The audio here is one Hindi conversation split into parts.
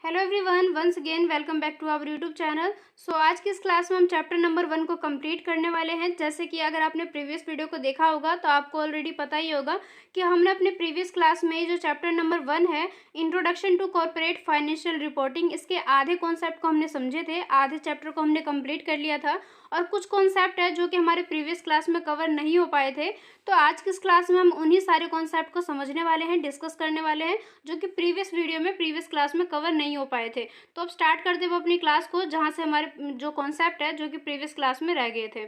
Hello everyone, once again welcome back to our YouTube channel. So आज की इस क्लास में हम चैप्टर नंबर 1 को कंप्लीट करने वाले हैं। जैसे कि अगर आपने प्रीवियस वीडियो को देखा होगा तो आपको ऑलरेडी पता ही होगा कि हमने अपने प्रीवियस क्लास में जो चैप्टर नंबर 1 है, introduction to corporate financial reporting, इसके आधे कॉन्सेप्ट को हमने समझे थे, आधे चैप्टर को हमने कंप्लीट कर लिया था और कुछ कॉन्सेप्ट है जो कि हमारे प्रीवियस क्लास में कवर नहीं हो पाए थे। तो आज की इस क्लास में हम उन्हीं सारे कॉन्सेप्ट को समझने वाले हैं, डिस्कस करने वाले हैं, जो कि प्रीवियस वीडियो में प्रीवियस क्लास में कवर नहीं हो पाए थे। तो अब स्टार्ट करते हैं अपनी क्लास को, जहाँ से हमारे जो कॉन्सेप्ट है जो कि प्रीवियस क्लास में रह गए थे।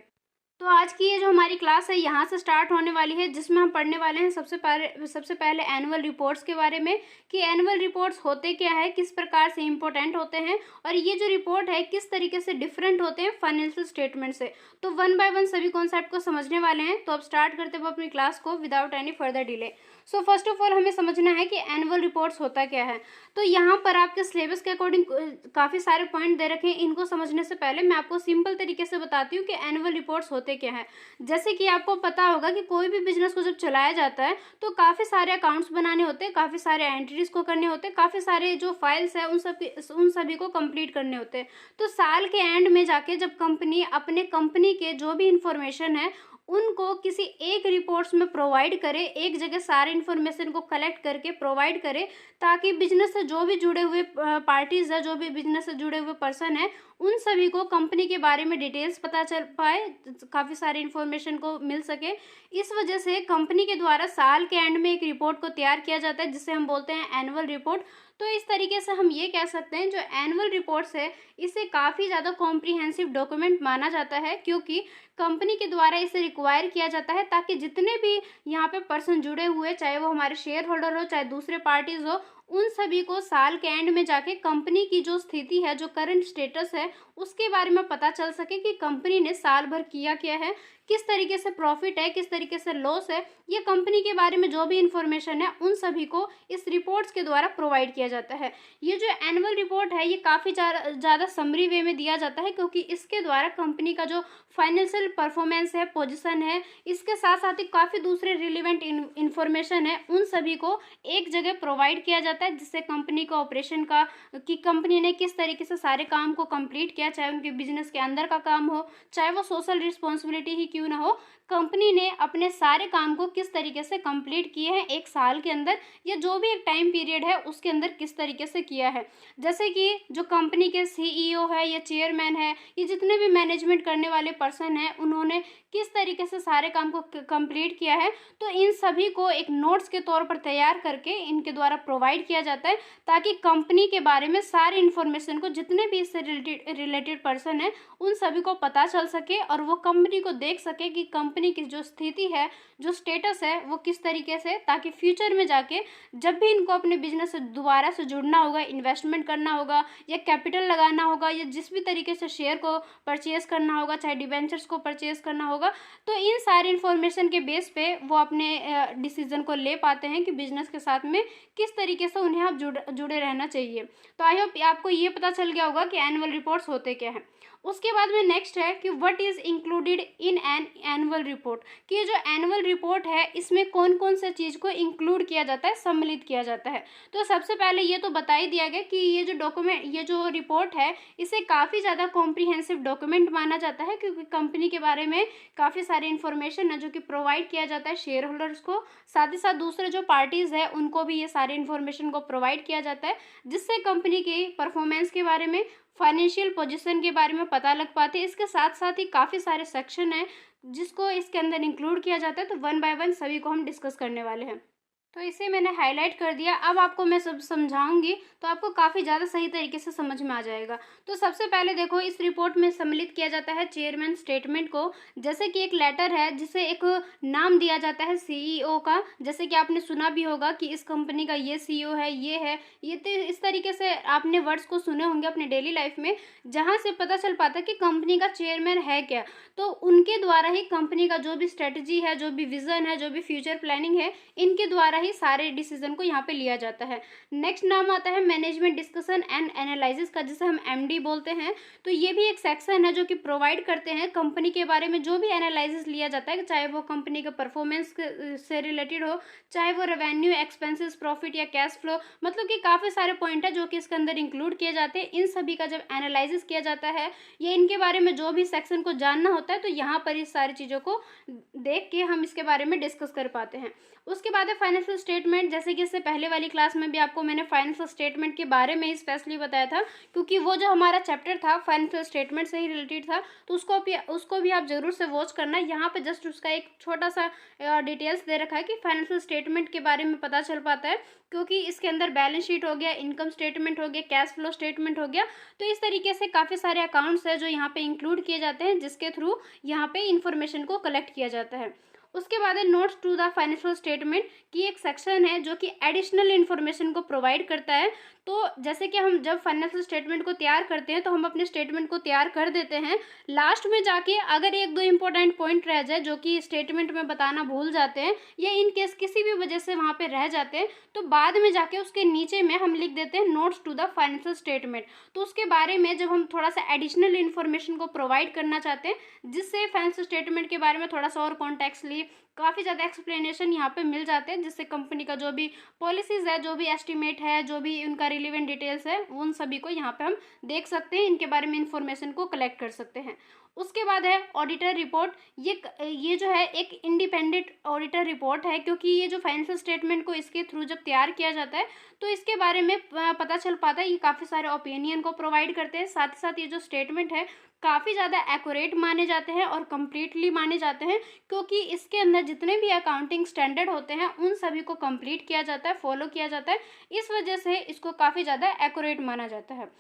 तो आज की ये जो हमारी क्लास है यहाँ से स्टार्ट होने वाली है, जिसमें हम पढ़ने वाले हैं सबसे पहले एनुअल रिपोर्ट्स के बारे में कि एनुअल रिपोर्ट्स होते क्या है, किस प्रकार से इम्पोर्टेंट होते हैं और ये जो रिपोर्ट है किस तरीके से डिफरेंट होते हैं फाइनेंशियल स्टेटमेंट से। तो वन बाय वन सभी कॉन्सेप्ट को समझने वाले हैं। तो अब स्टार्ट करते हुए अपनी क्लास को without any further delay. So first of all हमें समझना है कि एनुअल रिपोर्ट्स होता क्या है। तो यहाँ पर आपके सिलेबस के अकॉर्डिंग काफ़ी सारे पॉइंट दे रखे हैं। इनको समझने से पहले मैं आपको सिंपल तरीके से बताती हूँ कि एनुअल रिपोर्ट्स होते क्या है। जैसे कि आपको पता होगा कि कोई भी बिजनेस को जब चलाया जाता है तो काफ़ी सारे अकाउंट्स बनाने होते हैं, काफ़ी सारे एंट्रीज को करने होते हैं, काफ़ी सारे जो फाइल्स है उन सभी को कंप्लीट करने होते हैं। तो साल के एंड में जाके जब कंपनी अपने कंपनी के जो भी इंफॉर्मेशन है उनको किसी एक रिपोर्ट्स में प्रोवाइड करे, एक जगह सारे इन्फॉर्मेशन को कलेक्ट करके प्रोवाइड करे, ताकि बिजनेस से जो भी जुड़े हुए पार्टीज़ है, जो भी बिजनेस से जुड़े हुए पर्सन है, उन सभी को कंपनी के बारे में डिटेल्स पता चल पाए, काफ़ी सारे इन्फॉर्मेशन को मिल सके। इस वजह से कंपनी के द्वारा साल के एंड में एक रिपोर्ट को तैयार किया जाता है, जिसे हम बोलते हैं एनुअल रिपोर्ट। तो इस तरीके से हम ये कह सकते हैं जो एनुअल रिपोर्ट्स है इसे काफ़ी ज़्यादा कॉम्प्रिहेंसिव डॉक्यूमेंट माना जाता है, क्योंकि कंपनी के द्वारा इसे रिक्वायर किया जाता है ताकि जितने भी यहाँ पे पर्सन जुड़े हुए, चाहे वो हमारे शेयर होल्डर हो चाहे दूसरे पार्टीज हो, उन सभी को साल के एंड में जाके कंपनी की जो स्थिति है, जो करंट स्टेटस है, उसके बारे में पता चल सके कि कंपनी ने साल भर किया क्या है, किस तरीके से प्रॉफिट है, किस तरीके से लॉस है। ये कंपनी के बारे में जो भी इंफॉर्मेशन है उन सभी को इस रिपोर्ट्स के द्वारा प्रोवाइड किया जाता है। ये जो एनुअल रिपोर्ट है ये काफ़ी ज़्यादा समरी वे में दिया जाता है, क्योंकि इसके द्वारा कंपनी का जो फाइनेंशियल परफॉर्मेंस है, पोजीशन है, इसके साथ साथ ही काफ़ी दूसरे रिलेवेंट इन्फॉर्मेशन है, उन सभी को एक जगह प्रोवाइड किया जाता है, जिससे कंपनी का ऑपरेशन का कि कंपनी ने किस तरीके से सारे काम को कंप्लीट किया, चाहे उनके बिजनेस के अंदर का काम हो, चाहे वो सोशल रिस्पॉन्सिबिलिटी ही क्यों ना हो, कंपनी ने अपने सारे काम को किस तरीके से कंप्लीट किए हैं एक साल के अंदर, या जो भी एक टाइम पीरियड है उसके अंदर किस तरीके से किया है। जैसे कि जो कंपनी के सीईओ है या चेयरमैन है, ये जितने भी मैनेजमेंट करने वाले पर्सन हैं, उन्होंने किस तरीके से सारे काम को कंप्लीट किया है, तो इन सभी को एक नोट्स के तौर पर तैयार करके इनके द्वारा प्रोवाइड किया जाता है, ताकि कंपनी के बारे में सारे इन्फॉर्मेशन को जितने भी इससे रिलेटेड पर्सन है उन सभी को पता चल सके और वो कंपनी को देख सके कि कंपनी की जो स्थिति है, जो स्टेटस है, वो किस तरीके से, ताकि फ्यूचर में जाके जब भी इनको अपने बिजनेस से दोबारा से जुड़ना होगा, इन्वेस्टमेंट करना होगा या कैपिटल लगाना होगा या जिस भी तरीके से शेयर को परचेज करना होगा, चाहे डिबेंचर्स को परचेज करना होगा, तो इन सारे इन्फॉर्मेशन के बेस पे वो अपने डिसीजन को ले पाते हैं कि बिजनेस के साथ में किस तरीके से उन्हें आप जुड़े रहना चाहिए। तो आई होप आपको ये पता चल गया होगा कि एनुअल रिपोर्ट्स होते क्या हैं। उसके बाद में नेक्स्ट है कि what is included in an annual report, कि ये जो एनुअल रिपोर्ट है इसमें कौन कौन से चीज़ को इंक्लूड किया जाता है, सम्मिलित किया जाता है। तो सबसे पहले ये तो बता ही दिया गया कि ये जो रिपोर्ट है इसे काफ़ी ज़्यादा कॉम्प्रिहेंसिव डॉक्यूमेंट माना जाता है, क्योंकि कंपनी के बारे में काफ़ी सारे इन्फॉर्मेशन है जो कि प्रोवाइड किया जाता है शेयर होल्डर्स को, साथ ही साथ दूसरे जो पार्टीज़ है उनको भी ये सारे इन्फॉर्मेशन को प्रोवाइड किया जाता है, जिससे कंपनी की परफॉर्मेंस के बारे में, फाइनेंशियल पोजीशन के बारे में पता लग पाते हैं। इसके साथ साथ ही काफ़ी सारे सेक्शन हैं जिसको इसके अंदर इंक्लूड किया जाता है। तो वन बाय वन सभी को हम डिस्कस करने वाले हैं। तो इसे मैंने हाईलाइट कर दिया, अब आपको मैं सब समझाऊंगी तो आपको काफ़ी ज़्यादा सही तरीके से समझ में आ जाएगा। तो सबसे पहले देखो, इस रिपोर्ट में सम्मिलित किया जाता है चेयरमैन स्टेटमेंट को। जैसे कि एक लेटर है जिसे एक नाम दिया जाता है सीईओ का, जैसे कि आपने सुना भी होगा कि इस कंपनी का ये सीईओ है, ये तो इस तरीके से आपने वर्ड्स को सुने होंगे अपने डेली लाइफ में, जहाँ से पता चल पाता है कि कंपनी का चेयरमैन है क्या। तो उनके द्वारा ही कंपनी का जो भी स्ट्रेटजी है, जो भी विज़न है, जो भी फ्यूचर प्लानिंग है, इनके द्वारा ही ही सारे डिसीजन को यहाँ पे लिया जाता है। नेक्स्ट नाम आता है मैनेजमेंट डिस्कशन एंड एनालिसिस का, जिसे हम एमडी बोलते हैं। तो ये भी एक सेक्शन है जो कि प्रोवाइड करते हैं कंपनी के बारे में जो भी एनालिसिस लिया जाता है, चाहे वो कंपनी के परफॉर्मेंस से रिलेटेड हो, चाहे वो रेवेन्यू, एक्सपेंसेस, प्रॉफिट या कैश फ्लो, मतलब कि काफ़ी सारे पॉइंट है जो कि इसके अंदर इंक्लूड किए जाते हैं। इन सभी का जब एनालिसिस किया जाता है या इनके बारे में जो भी सेक्शन को जानना होता है, तो यहाँ पर इस सारी चीज़ों को देख के हम इसके बारे में डिस्कस कर पाते हैं। उसके बाद है फाइनेंशियल स्टेटमेंट। जैसे कि इससे पहले वाली क्लास में भी आपको मैंने फाइनेंशियल स्टेटमेंट के बारे में ही स्पेशली बताया था, क्योंकि वो जो हमारा चैप्टर था फाइनेंशियल स्टेटमेंट से ही रिलेटेड था, तो उसको भी आप जरूर से वॉच करना। यहाँ पे जस्ट उसका एक छोटा सा डिटेल्स दे रखा है कि फाइनेंशियल स्टेटमेंट के बारे में पता चल पाता है, क्योंकि इसके अंदर बैलेंस शीट हो गया, इनकम स्टेटमेंट हो गया, कैश फ्लो स्टेटमेंट हो गया। तो इस तरीके से काफ़ी सारे अकाउंट्स हैं जो यहाँ पे इंक्लूड किए जाते हैं, जिसके थ्रू यहाँ पे इंफॉर्मेशन को कलेक्ट किया जाता है। उसके बाद है notes to the financial statement की एक सेक्शन है जो कि एडिशनल इन्फॉर्मेशन को प्रोवाइड करता है। तो जैसे कि हम जब फाइनेंशियल स्टेटमेंट को तैयार करते हैं तो हम अपने स्टेटमेंट को तैयार कर देते हैं, लास्ट में जाके अगर एक दो इंपॉर्टेंट पॉइंट रह जाए जो कि स्टेटमेंट में बताना भूल जाते हैं या इन केस किसी भी वजह से वहाँ पे रह जाते हैं, तो बाद में जाके उसके नीचे में हम लिख देते हैं notes to the financial statement. तो उसके बारे में जब हम थोड़ा सा एडिशनल इन्फॉर्मेशन को प्रोवाइड करना चाहते हैं, जिससे फाइनेंशियल स्टेटमेंट के बारे में थोड़ा सा और कॉन्टेक्स्टली काफ़ी ज़्यादा एक्सप्लेनेशन यहाँ पे मिल जाते हैं, जिससे कंपनी का जो भी पॉलिसीज़ है, जो भी एस्टिमेट है, जो भी उनका रिलेवेंट डिटेल्स है, उन सभी को यहाँ पे हम देख सकते हैं, इनके बारे में इंफॉर्मेशन को कलेक्ट कर सकते हैं। उसके बाद है ऑडिटर रिपोर्ट। ये जो है एक इंडिपेंडेंट ऑडिटर रिपोर्ट है, क्योंकि ये जो फाइनेंशियल स्टेटमेंट को इसके थ्रू जब तैयार किया जाता है तो इसके बारे में पता चल पाता है। ये काफ़ी सारे ओपिनियन को प्रोवाइड करते हैं, साथ ही साथ ये जो स्टेटमेंट है काफ़ी ज़्यादा एक्यूरेट माने जाते हैं और कम्प्लीटली माने जाते हैं, क्योंकि इसके अंदर जितने भी अकाउंटिंग स्टैंडर्ड होते हैं उन सभी को कंप्लीट किया जाता है, फॉलो किया जाता है। इस वजह से इसको काफ़ी ज़्यादा एक्यूरेट माना जाता है।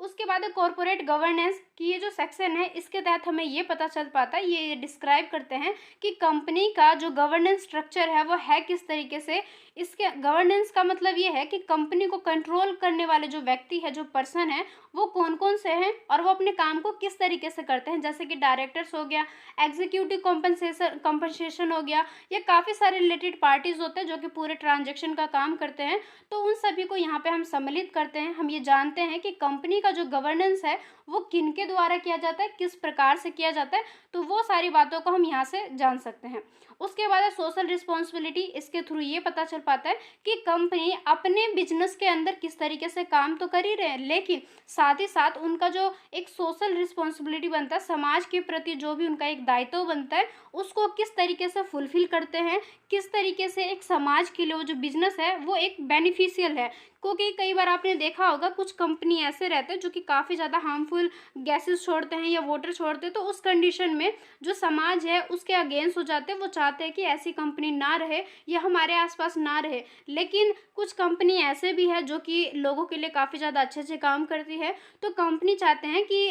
उसके बाद है कॉरपोरेट गवर्नेंस की ये जो सेक्शन है, इसके तहत हमें ये पता चल पाता है, ये डिस्क्राइब करते हैं कि कंपनी का जो गवर्नेंस स्ट्रक्चर है वो है किस तरीके से। इसके गवर्नेंस का मतलब ये है कि कंपनी को कंट्रोल करने वाले जो व्यक्ति है, जो पर्सन है, वो कौन कौन से हैं और वो अपने काम को किस तरीके से करते हैं। जैसे कि डायरेक्टर्स हो गया, एग्जीक्यूटिव कॉम्पनसेशन हो गया, या काफ़ी सारे रिलेटेड पार्टीज होते हैं जो कि पूरे ट्रांजेक्शन का काम करते हैं। तो उन सभी को यहाँ पे हम सम्मिलित करते हैं। हम ये जानते हैं कि कंपनी का जो गवर्नेंस है वो किन के द्वारा किया जाता है, किस प्रकार से किया जाता है, तो वो सारी बातों को हम यहाँ से जान सकते हैं। उसके बाद है सोशल रिस्पॉन्सिबिलिटी। इसके थ्रू ये पता चल पाता है कि कंपनी अपने बिजनेस के अंदर किस तरीके से काम तो कर ही रहे हैं, लेकिन साथ ही साथ उनका जो एक सोशल रिस्पॉन्सिबिलिटी बनता है, समाज के प्रति जो भी उनका एक दायित्व बनता है, उसको किस तरीके से फुलफिल करते हैं, किस तरीके से एक समाज के लिए वो जो बिजनेस है वो एक बेनिफिशियल है। क्योंकि कई बार आपने देखा होगा कुछ कंपनी ऐसे रहते हैं जो कि काफ़ी ज़्यादा हार्मफुल गैसेस छोड़ते हैं या वाटर छोड़ते हैं, तो उस कंडीशन में जो समाज है उसके अगेंस्ट हो जाते हैं। वो चाहते हैं कि ऐसी कंपनी ना रहे या हमारे आसपास ना रहे। लेकिन कुछ कंपनी ऐसे भी है जो कि लोगों के लिए काफ़ी ज़्यादा अच्छे अच्छे काम करती है। तो कंपनी चाहते हैं कि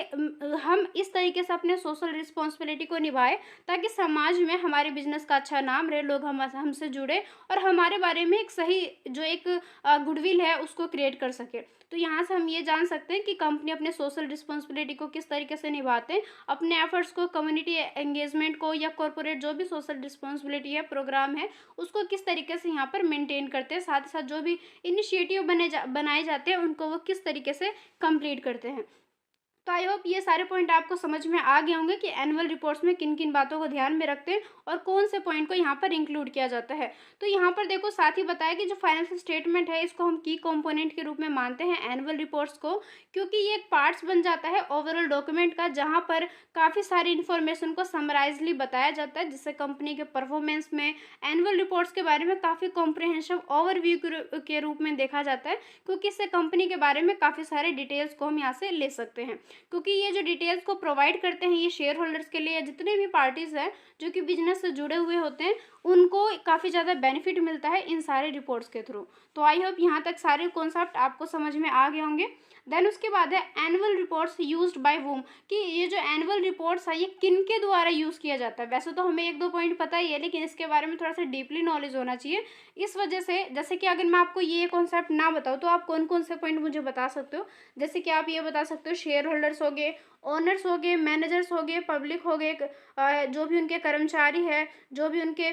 हम इस तरीके से अपने सोशल रिस्पॉन्सिबिलिटी को निभाएं ताकि समाज में हमारे बिजनेस का अच्छा नाम रहे, लोग हमसे जुड़े और हमारे बारे में एक सही जो एक गुडविल है उसको क्रिएट कर सके। तो यहाँ से हम ये जान सकते हैं कि कंपनी अपने सोशल रिस्पॉन्सिबिलिटी को किस तरीके से निभाते हैं, अपने एफर्ट्स को, कम्युनिटी एंगेजमेंट को या कॉर्पोरेट जो भी सोशल रिस्पॉन्सिबिलिटी है, प्रोग्राम है, उसको किस तरीके से यहाँ पर मेंटेन करते हैं, साथ ही साथ जो भी इनिशिएटिव बनाए जाते हैं उनको वो किस तरीके से कंप्लीट करते हैं। तो आई होप ये सारे पॉइंट आपको समझ में आ गए होंगे कि एनुअल रिपोर्ट्स में किन किन बातों को ध्यान में रखते हैं और कौन से पॉइंट को यहाँ पर इंक्लूड किया जाता है। तो यहाँ पर देखो साथ ही बताया कि जो फाइनेंशियल स्टेटमेंट है इसको हम की कंपोनेंट के रूप में मानते हैं एनुअल रिपोर्ट्स को, क्योंकि ये एक पार्ट्स बन जाता है ओवरऑल डॉक्यूमेंट का, जहाँ पर काफ़ी सारी इन्फॉर्मेशन को समराइजली बताया जाता है, जिससे कंपनी के परफॉर्मेंस में एनुअल रिपोर्ट्स के बारे में काफ़ी कॉम्प्रिहेंसिव ओवरव्यू के रूप में देखा जाता है, क्योंकि इससे कंपनी के बारे में काफ़ी सारे डिटेल्स को हम यहाँ से ले सकते हैं। क्योंकि ये जो डिटेल्स को प्रोवाइड करते हैं ये शेयर होल्डर्स के लिए या जितने भी पार्टीज हैं जो कि बिजनेस से जुड़े हुए होते हैं उनको काफ़ी ज़्यादा बेनिफिट मिलता है इन सारे रिपोर्ट्स के थ्रू। तो आई होप यहाँ तक सारे कॉन्सेप्ट आपको समझ में आ गए होंगे। देन उसके बाद है एनुअल रिपोर्ट्स यूज्ड बाय वूम, कि ये जो एनुअल रिपोर्ट्स है ये किन के द्वारा यूज़ किया जाता है। वैसे तो हमें एक दो पॉइंट पता ही है, लेकिन इसके बारे में थोड़ा सा डीपली नॉलेज होना चाहिए। इस वजह से जैसे कि अगर मैं आपको ये कॉन्सेप्ट ना बताऊँ तो आप कौन कौन से पॉइंट मुझे बता सकते हो। जैसे कि आप ये बता सकते हो शेयर होल्डर्स हो गए, ओनर्स हो गए, मैनेजर्स हो गए, पब्लिक हो गए, जो भी उनके कर्मचारी है, जो भी उनके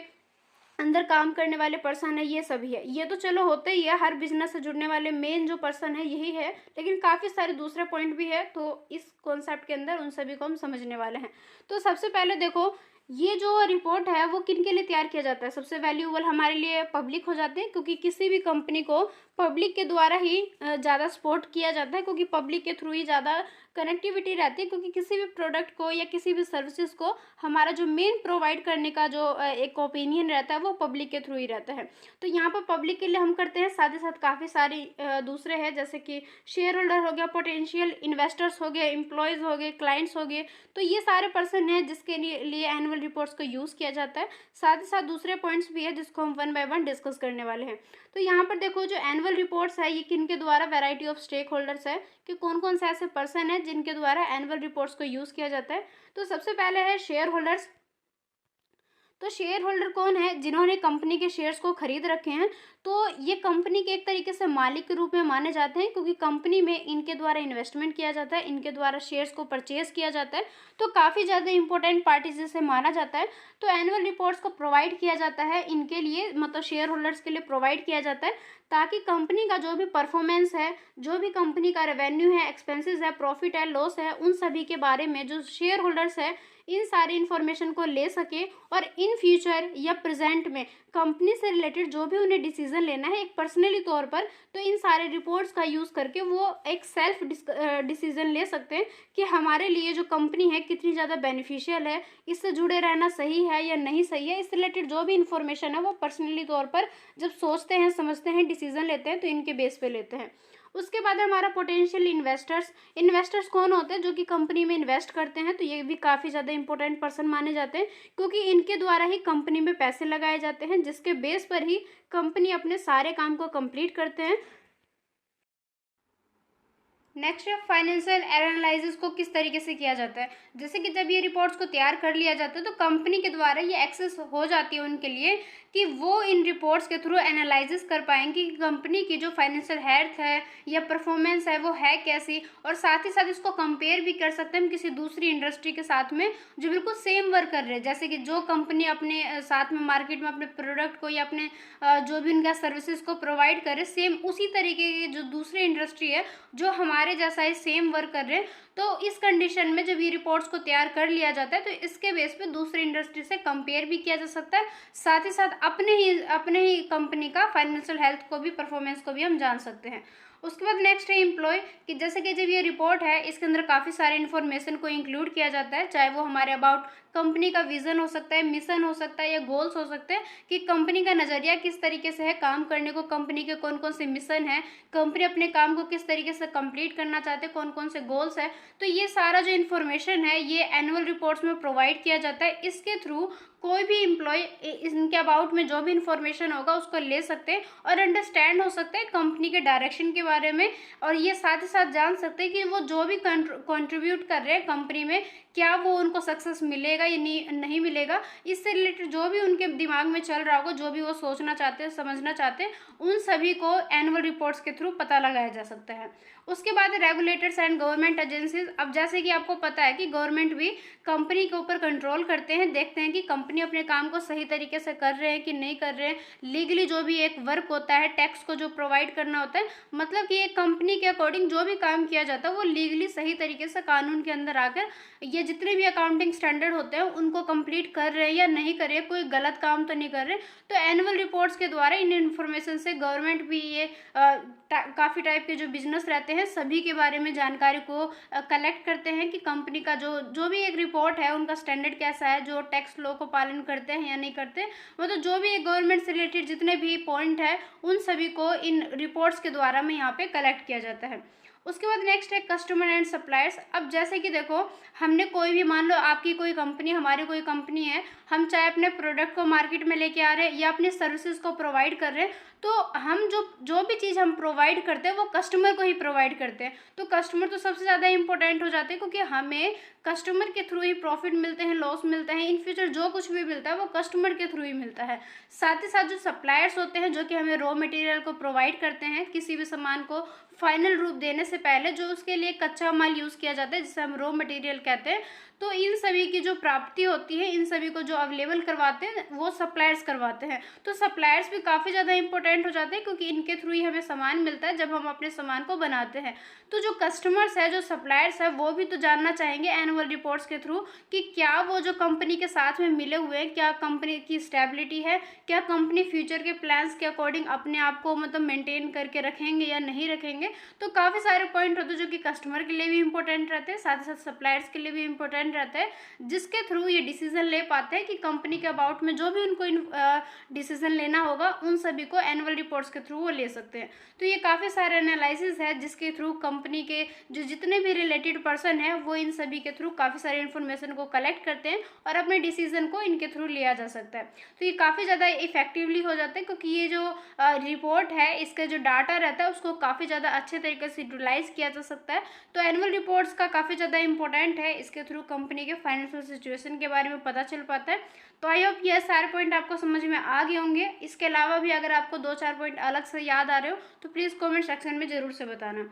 अंदर काम करने वाले पर्सन है, ये सभी है। ये तो चलो होता ही है, हर बिजनेस से जुड़ने वाले मेन जो पर्सन है यही है, लेकिन काफ़ी सारे दूसरे पॉइंट भी है, तो इस कॉन्सेप्ट के अंदर उन सभी को हम समझने वाले हैं। तो सबसे पहले देखो, ये जो रिपोर्ट है वो किन के लिए तैयार किया जाता है। सबसे वैल्यूएबल हमारे लिए पब्लिक हो जाते हैं, क्योंकि किसी भी कंपनी को पब्लिक के द्वारा ही ज़्यादा सपोर्ट किया जाता है, क्योंकि पब्लिक के थ्रू ही ज़्यादा कनेक्टिविटी रहती है। क्योंकि किसी भी प्रोडक्ट को या किसी भी सर्विसेज को हमारा जो मेन प्रोवाइड करने का जो एक ओपिनियन रहता है वो पब्लिक के थ्रू ही रहता है। तो यहाँ पर पब्लिक के लिए हम करते हैं, साथ ही साथ काफ़ी सारी दूसरे हैं, जैसे कि शेयर होल्डर हो गया, पोटेंशियल इन्वेस्टर्स हो गए, एम्प्लॉयज़ हो गए, क्लाइंट्स हो गए। तो ये सारे पर्सन हैं जिसके लिए एनुअल रिपोर्ट्स को यूज़ किया जाता है। साथ ही साथ दूसरे पॉइंट्स भी है जिसको हम वन बाय वन डिस्कस करने वाले हैं। तो यहाँ पर देखो, जो एनुअल रिपोर्ट्स है ये किन के द्वारा, वैरायटी ऑफ स्टेक होल्डर्स है कि कौन कौन से ऐसे पर्सन है जिनके द्वारा एनुअल रिपोर्ट्स को यूज़ किया जाता है। तो सबसे पहले है शेयर होल्डर्स। तो शेयर होल्डर कौन है, जिन्होंने कंपनी के शेयर्स को खरीद रखे हैं। तो ये कंपनी के एक तरीके से मालिक के रूप में माने जाते हैं, क्योंकि कंपनी में इनके द्वारा इन्वेस्टमेंट किया जाता है, इनके द्वारा शेयर्स को परचेज किया जाता है। तो काफ़ी ज़्यादा इंपॉर्टेंट पार्टीज जिसे माना जाता है। तो एनुअल रिपोर्ट्स को प्रोवाइड किया जाता है इनके लिए, मतलब शेयर होल्डर्स के लिए प्रोवाइड किया जाता है, ताकि कंपनी का जो भी परफॉर्मेंस है, जो भी कंपनी का रेवेन्यू है, एक्सपेंसेस है, प्रॉफिट है, लॉस है, उन सभी के बारे में जो शेयर होल्डर्स है इन सारी इन्फॉर्मेशन को ले सके, और इन फ्यूचर या प्रेजेंट में कंपनी से रिलेटेड जो भी उन्हें डिसीजन लेना है एक पर्सनली तौर पर, तो इन सारे रिपोर्ट्स का यूज़ करके वो एक सेल्फ डिसीजन ले सकते हैं कि हमारे लिए जो कंपनी है कितनी ज़्यादा बेनिफिशियल है, इससे जुड़े रहना सही है या नहीं सही है। इससे रिलेटेड जो भी इन्फॉर्मेशन है वो पर्सनली तौर पर जब सोचते हैं, समझते हैं, डिसीजन लेते हैं, तो इनके बेस पे लेते हैं। उसके बाद है हमारा पोटेंशियल इन्वेस्टर्स। इन्वेस्टर्स कौन होते हैं, जो कि कंपनी में इन्वेस्ट करते हैं। तो ये भी काफ़ी ज़्यादा इंपॉर्टेंट पर्सन माने जाते हैं, क्योंकि इनके द्वारा ही कंपनी में पैसे लगाए जाते हैं, जिसके बेस पर ही कंपनी अपने सारे काम को कंप्लीट करते हैं। नेक्स्ट है फाइनेंशियल एनालिसिस को किस तरीके से किया जाता है। जैसे कि जब ये रिपोर्ट्स को तैयार कर लिया जाता है तो कंपनी के द्वारा ये एक्सेस हो जाती है उनके लिए कि वो इन रिपोर्ट्स के थ्रू एनालिसिस कर पाएंगे कि कंपनी की जो फाइनेंशियल हेल्थ है या परफॉर्मेंस है वो है कैसी, और साथ ही साथ इसको कंपेयर भी कर सकते हैं हम किसी दूसरी इंडस्ट्री के साथ में जो बिल्कुल सेम वर्क कर रहे हैं। जैसे कि जो कंपनी अपने साथ में मार्केट में अपने प्रोडक्ट को या अपने जो भी उनका सर्विसेज को प्रोवाइड करे, सेम उसी तरीके की जो दूसरी इंडस्ट्री है जो हमारे जैसा ही सेम वर्क कर रहे हैं। तो इस कंडीशन में जब ये रिपोर्ट्स को तैयार कर लिया जाता है तो इसके बेस पे दूसरी इंडस्ट्री से कंपेयर भी किया जा सकता है, साथ ही साथ अपने ही कंपनी का फाइनेंशियल हेल्थ को भी, परफॉर्मेंस को भी हम जान सकते हैं। उसके बाद नेक्स्ट है एम्प्लॉय, कि जैसे कि जब ये रिपोर्ट है इसके अंदर काफ़ी सारे इन्फॉर्मेशन को इंक्लूड किया जाता है, चाहे वो हमारे अबाउट कंपनी का विजन हो सकता है, मिशन हो सकता है या गोल्स हो सकते हैं कि कंपनी का नज़रिया किस तरीके से है काम करने को, कंपनी के कौन कौन से मिशन है, कंपनी अपने काम को किस तरीके से कंप्लीट करना चाहते हैं, कौन कौन से गोल्स है। तो ये सारा जो इन्फॉर्मेशन है ये एनुअल रिपोर्ट्स में प्रोवाइड किया जाता है। इसके थ्रू कोई भी एम्प्लॉय इनके अबाउट में जो भी इन्फॉर्मेशन होगा उसको ले सकते हैं और अंडरस्टैंड हो सकते हैं कंपनी के डायरेक्शन के बारे में, और ये साथ ही साथ जान सकते हैं कि वो जो भी कंट्रीब्यूट कर रहे हैं कंपनी में, क्या वो उनको सक्सेस मिलेगा या नहीं मिलेगा। इससे रिलेटेड जो भी उनके दिमाग में चल रहा होगा, जो भी वो सोचना चाहते हैं, समझना चाहते हैं, उन सभी को एनुअल रिपोर्ट्स के थ्रू पता लगाया जा सकता है। उसके बाद रेगुलेटर्स एंड गवर्नमेंट एजेंसीज। अब जैसे कि आपको पता है कि गवर्नमेंट भी कंपनी के ऊपर कंट्रोल करते हैं, देखते हैं कि कंपनी अपने काम को सही तरीके से कर रहे हैं कि नहीं कर रहे हैं। लीगली जो भी एक वर्क होता है, टैक्स को जो प्रोवाइड करना होता है, मतलब कि एक कंपनी के अकॉर्डिंग जो भी काम किया जाता है वो लीगली सही तरीके से कानून के अंदर आकर ये जितने भी अकाउंटिंग स्टैंडर्ड होते हैं उनको कंप्लीट कर रहे हैं या नहीं कर रहे हैं, कोई गलत काम तो नहीं कर रहे। तो एनुअल रिपोर्ट्स के द्वारा इन इन्फॉर्मेशन से गवर्नमेंट भी ये काफ़ी टाइप के जो बिजनेस रहते हैं सभी के बारे में जानकारी को कलेक्ट करते हैं कि कंपनी का जो भी एक रिपोर्ट है उनका स्टैंडर्ड कैसा है, जो टैक्स लॉ को पालन करते हैं या नहीं करते, मतलब जो भी एक गवर्नमेंट से रिलेटेड जितने भी पॉइंट है उन सभी को इन रिपोर्ट्स के द्वारा में यहाँ पे कलेक्ट किया जाता है। उसके बाद नेक्स्ट है कस्टमर एंड सप्लायर्स। अब जैसे कि देखो, हमने कोई भी, मान लो आपकी कोई कंपनी, हमारी कोई कंपनी है, हम चाहे अपने प्रोडक्ट को मार्केट में लेके आ रहे हैं या अपने सर्विसेज को प्रोवाइड कर रहे हैं, तो हम जो भी चीज़ हम प्रोवाइड करते हैं वो कस्टमर को ही प्रोवाइड करते हैं। तो कस्टमर तो सबसे ज़्यादा इंपॉर्टेंट हो जाते हैं, क्योंकि हमें कस्टमर के थ्रू ही प्रॉफिट मिलते हैं, लॉस मिलता है, इन फ्यूचर जो कुछ भी मिलता है वो कस्टमर के थ्रू ही मिलता है। साथ ही साथ जो सप्लायर्स होते हैं जो कि हमें रॉ मटेरियल को प्रोवाइड करते हैं, किसी भी सामान को फाइनल रूप देने से पहले जो उसके लिए कच्चा माल यूज़ किया जाता है, जिसे हम रॉ मटेरियल कहते हैं, तो इन सभी की जो प्राप्ति होती है, इन सभी को जो अवेलेबल करवाते हैं वो सप्लायर्स करवाते हैं। तो सप्लायर्स भी काफ़ी ज़्यादा इंपॉर्टेंट हो जाते हैं, क्योंकि इनके थ्रू ही हमें सामान मिलता है जब हम अपने सामान को बनाते हैं। तो जो कस्टमर्स है, जो सप्लायर्स है, वो भी तो जानना चाहेंगे एनुअल रिपोर्ट्स के थ्रू कि क्या वो जो कंपनी के साथ में मिले हुए हैं, क्या कंपनी की स्टेबिलिटी है, क्या कंपनी फ्यूचर के प्लान्स के अकॉर्डिंग अपने आप को मतलब मेंटेन करके रखेंगे या नहीं रखेंगे। तो काफ़ी सारे पॉइंट होते हैं जो कि कस्टमर के लिए भी इंपॉर्टेंट रहते हैं, साथ ही साथ सप्लायर्स के लिए भी इंपॉर्टेंट रहता है, जिसके थ्रू ये डिसीजन ले पाते हैं कि कंपनी के अबाउट में जो भी उनको डिसीजन लेना होगा, उन सभी को एनुअल रिपोर्ट्स के थ्रू वो ले सकते हैं। तो ये काफ़ी सारे एनालिसिस है जिसके थ्रू कंपनी के जो जितने भी रिलेटेड पर्सन है, वो इन सभी के थ्रू काफ़ी सारे इन्फॉर्मेशन को कलेक्ट करते हैं और अपने डिसीजन को इनके थ्रू लिया जा सकता है। तो ये काफ़ी ज़्यादा इफेक्टिवली हो जाता है, क्योंकि ये जो रिपोर्ट है, इसका जो डाटा रहता है उसको काफ़ी ज़्यादा अच्छे तरीके से यूटिलाइज किया जा सकता है। तो एनुअल रिपोर्ट्स का काफ़ी ज़्यादा इंपॉर्टेंट है, इसके थ्रू कंपनी के फाइनेंशियल सिचुएशन के बारे में पता चल पाता है। तो आई होप ये सारे पॉइंट आपको समझ में आ गए होंगे। इसके अलावा भी अगर आपको 2-4 पॉइंट अलग से याद आ रहे हो तो प्लीज़ कमेंट सेक्शन में ज़रूर से बताना।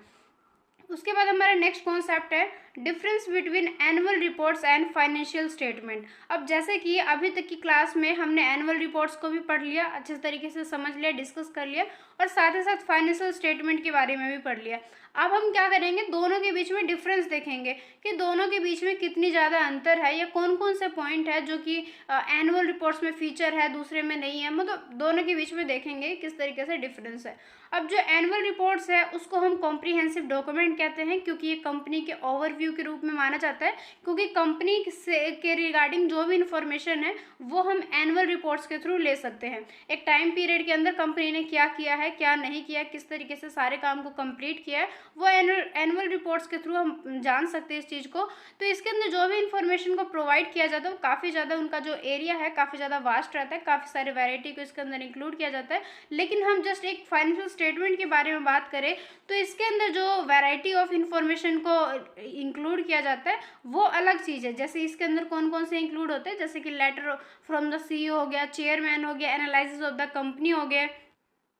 उसके बाद हमारा नेक्स्ट कॉन्सेप्ट है difference between annual reports and financial statement. अब जैसे कि अभी तक की क्लास में हमने एनुअल रिपोर्ट्स को भी पढ़ लिया, अच्छे तरीके से समझ लिया, डिस्कस कर लिया, और साथ ही साथ फाइनेंशियल स्टेटमेंट के बारे में भी पढ़ लिया। अब हम क्या करेंगे, दोनों के बीच में डिफरेंस देखेंगे कि दोनों के बीच में कितनी ज़्यादा अंतर है, या कौन कौन से पॉइंट है जो कि एनुअल रिपोर्ट्स में फीचर है, दूसरे में नहीं है। मतलब दोनों के बीच में देखेंगे किस तरीके से डिफरेंस है। अब जो एनुअल रिपोर्ट्स है उसको हम कॉम्प्रिहेंसिव डॉक्यूमेंट कहते हैं, क्योंकि ये कंपनी के ओवरव्यू के रूप में माना जाता है, क्योंकि कंपनी से के रिगार्डिंग जो भी इंफॉर्मेशन है वो हम एनुअल रिपोर्ट्स के थ्रू ले सकते हैं। एक टाइम पीरियड के अंदर कंपनी ने क्या किया है, क्या नहीं किया, किस तरीके से सारे काम को कंप्लीट किया है, वो एनुअल रिपोर्ट्स के थ्रू हम जान सकते हैं इस चीज़ को। तो इसके अंदर जो भी इंफॉर्मेशन को प्रोवाइड किया जाता है वो काफ़ी ज़्यादा, उनका जो एरिया है काफ़ी ज़्यादा वास्ट रहता है, काफ़ी सारे वैरायटी को इसके अंदर इंक्लूड किया जाता है। लेकिन हम जस्ट एक फाइनेंशियल स्टेटमेंट के बारे में बात करें तो इसके अंदर जो वैरायटी ऑफ इंफॉर्मेशन को इंक्लूड किया जाता है वो अलग चीज़ है। जैसे इसके अंदर कौन कौन से इंक्लूड होते हैं, जैसे कि लेटर फ्रॉम द CEO हो गया, चेयरमैन हो गया, एनालिसिस ऑफ द कंपनी हो गया,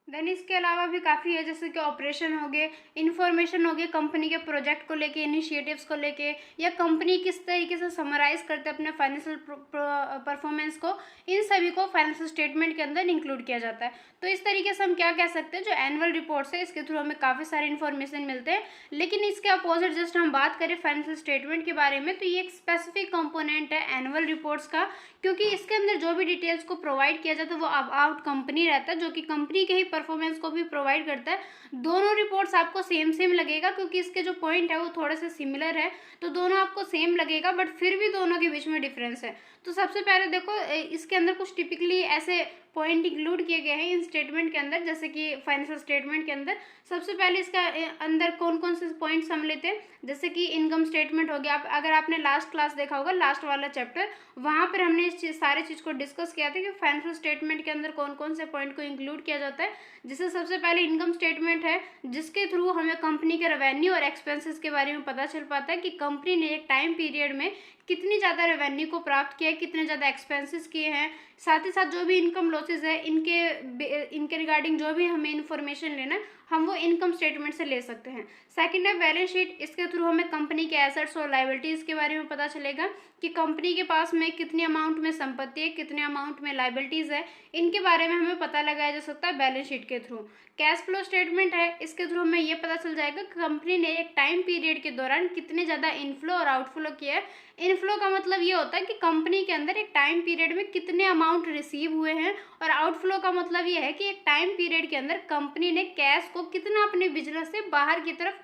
देन इसके अलावा भी काफ़ी है, जैसे कि ऑपरेशन हो गए, इन्फॉर्मेशन हो गए कंपनी के प्रोजेक्ट को लेके, इनिशिएटिव्स को लेके, या कंपनी किस तरीके से समराइज करते हैं अपने फाइनेंशियल परफॉर्मेंस को, इन सभी को फाइनेंशियल स्टेटमेंट के अंदर इंक्लूड किया जाता है। तो इस तरीके से हम क्या कह सकते हैं, जो एनुअल रिपोर्ट्स है इसके थ्रू हमें काफ़ी सारे इन्फॉर्मेशन मिलते हैं। लेकिन इसके अपोजिट जस्ट हम बात करें फाइनेंशियल स्टेटमेंट के बारे में, तो ये एक स्पेसिफिक कंपोनेंट है एनुअल रिपोर्ट्स का, क्योंकि इसके अंदर जो भी डिटेल्स को प्रोवाइड किया जाता है वो अबाउट कंपनी रहता है, जो कि कंपनी के ही परफॉर्मेंस को भी प्रोवाइड करता है। दोनों रिपोर्ट्स आपको सेम लगेगा, क्योंकि इसके जो पॉइंट है वो थोड़े से सिमिलर है, तो दोनों आपको सेम लगेगा, बट फिर भी दोनों के बीच में डिफरेंस है। तो सबसे पहले देखो, इसके अंदर कुछ टिपिकली ऐसे पॉइंट इंक्लूड किए गए हैं इन स्टेटमेंट के अंदर, जैसे कि फाइनेंशियल स्टेटमेंट के अंदर सबसे पहले इसका अंदर कौन कौन से पॉइंट्स हम लेते हैं, जैसे कि इनकम स्टेटमेंट हो गया। अगर आपने लास्ट क्लास देखा होगा, लास्ट वाला चैप्टर, वहाँ पर हमने सारे चीज़ को डिस्कस किया था कि फाइनेंशियल स्टेटमेंट के अंदर कौन कौन से पॉइंट को इंक्लूड किया जाता है। जैसे सबसे पहले इनकम स्टेटमेंट है, जिसके थ्रू हमें कंपनी के रेवेन्यू और एक्सपेंसेस के बारे में पता चल पाता है कि कंपनी ने एक टाइम पीरियड में कितनी ज़्यादा रेवेन्यू को प्राप्त किया है, कितने ज़्यादा एक्सपेंसेस किए हैं। साथ ही साथ जो भी इनकम लॉसेज है, इनके रिगार्डिंग जो भी हमें इन्फॉर्मेशन लेना है, हम वो इनकम स्टेटमेंट से ले सकते हैं। सेकंड है बैलेंस शीट। इसके थ्रू हमें कंपनी के एसेट्स और लायबिलिटीज़ के बारे में पता चलेगा कि कंपनी के पास में कितने अमाउंट में संपत्ति है, कितने अमाउंट में लायबिलिटीज़ है, इनके बारे में हमें पता लगाया जा सकता है बैलेंस शीट के थ्रू। कैश फ्लो स्टेटमेंट है, इसके थ्रू हमें ये पता चल जाएगा कि कंपनी ने एक टाइम पीरियड के दौरान कितने ज़्यादा इनफ्लो और आउटफ्लो किया है। इनफ्लो का मतलब ये होता है कि कंपनी के अंदर एक टाइम पीरियड में कितने अमाउंट रिसीव हुए हैं, और आउटफ्लो का मतलब ये है कि एक टाइम पीरियड के अंदर कंपनी ने कैश को कितना अपने बिजनेस से बाहर की तरफ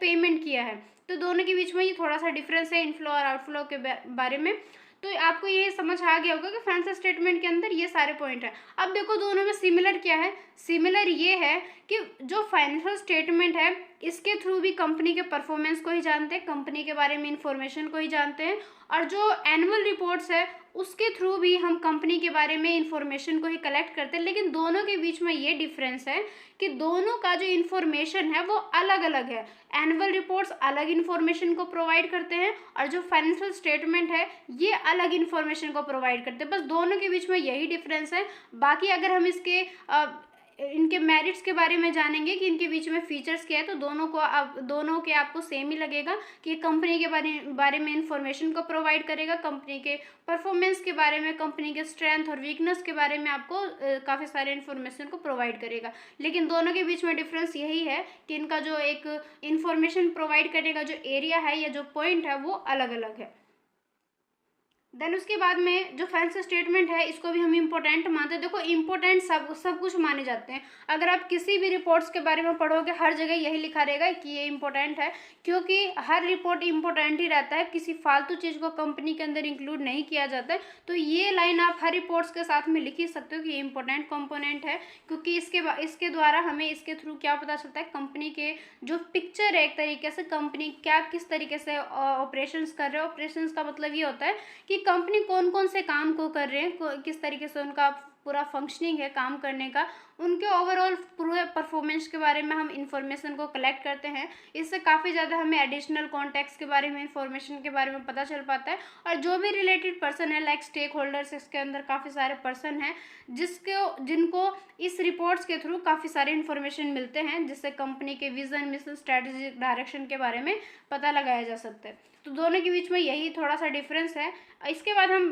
पेमेंट किया है। तो दोनों के बीच में ये थोड़ा सा डिफरेंस है इनफ्लो और आउटफ्लो के बारे में। तो आपको ये समझ आ गया होगा कि फाइनेंशियल स्टेटमेंट के अंदर ये सारे पॉइंट है। अब देखो दोनों में सिमिलर क्या है, सिमिलर ये है कि जो फाइनेंशियल स्टेटमेंट है इसके थ्रू भी कंपनी के परफॉर्मेंस को ही जानते हैं, कंपनी के बारे में इंफॉर्मेशन को ही जानते हैं, और जो एनुअल रिपोर्ट्स है उसके थ्रू भी हम कंपनी के बारे में इंफॉर्मेशन को ही कलेक्ट करते हैं। लेकिन दोनों के बीच में ये डिफरेंस है कि दोनों का जो इन्फॉर्मेशन है वो अलग अलग है। एनुअल रिपोर्ट्स अलग इन्फॉर्मेशन को प्रोवाइड करते हैं, और जो फाइनेंशियल स्टेटमेंट है ये अलग इन्फॉर्मेशन को प्रोवाइड करते हैं। बस दोनों के बीच में यही डिफरेंस है। बाकी अगर हम इसके इनके मेरिट्स के बारे में जानेंगे कि इनके बीच में फीचर्स क्या है, तो दोनों के आपको सेम ही लगेगा कि कंपनी के बारे में इंफॉर्मेशन को प्रोवाइड करेगा, कंपनी के परफॉर्मेंस के बारे में, कंपनी के स्ट्रेंथ और वीकनेस के बारे में आपको काफ़ी सारे इन्फॉर्मेशन को प्रोवाइड करेगा। लेकिन दोनों के बीच में डिफरेंस यही है कि इनका जो एक इन्फॉर्मेशन प्रोवाइड करने का जो एरिया है या जो पॉइंट है वो अलग अलग है। देन उसके बाद में जो फाइनेंशियल स्टेटमेंट है इसको भी हम इम्पोर्टेंट मानते हैं। देखो इम्पोर्टेंट सब कुछ माने जाते हैं। अगर आप किसी भी रिपोर्ट्स के बारे में पढ़ोगे हर जगह यही लिखा रहेगा कि ये इम्पोर्टेंट है, क्योंकि हर रिपोर्ट इम्पोर्टेंट ही रहता है, किसी फालतू चीज़ को कंपनी के अंदर इंक्लूड नहीं किया जाता है। तो ये लाइन आप हर रिपोर्ट्स के साथ में लिख ही सकते हो कि ये इम्पोर्टेंट कंपोनेंट है, क्योंकि इसके द्वारा हमें इसके थ्रू क्या पता चलता है, कंपनी के जो पिक्चर है एक तरीके से, कंपनी क्या किस तरीके से ऑपरेशंस कर रहे हैं। ऑपरेशंस का मतलब ये होता है कि कंपनी कौन कौन से काम को कर रहे हैं, किस तरीके से उनका पूरा फंक्शनिंग है काम करने का, उनके ओवरऑल पूरे परफॉर्मेंस के बारे में हम इंफॉर्मेशन को कलेक्ट करते हैं। इससे काफ़ी ज़्यादा हमें एडिशनल कॉन्टेक्स्ट के बारे में, इंफॉर्मेशन के बारे में पता चल पाता है। और जो भी रिलेटेड पर्सन है लाइक स्टेक होल्डर्स, इसके अंदर काफ़ी सारे पर्सन हैं जिनको इस रिपोर्ट्स के थ्रू काफ़ी सारे इन्फॉर्मेशन मिलते हैं, जिससे कंपनी के विजन, मिशन, स्ट्रैटेजिक डायरेक्शन के बारे में पता लगाया जा सकता है। तो दोनों के बीच में यही थोड़ा सा डिफरेंस है। इसके बाद हम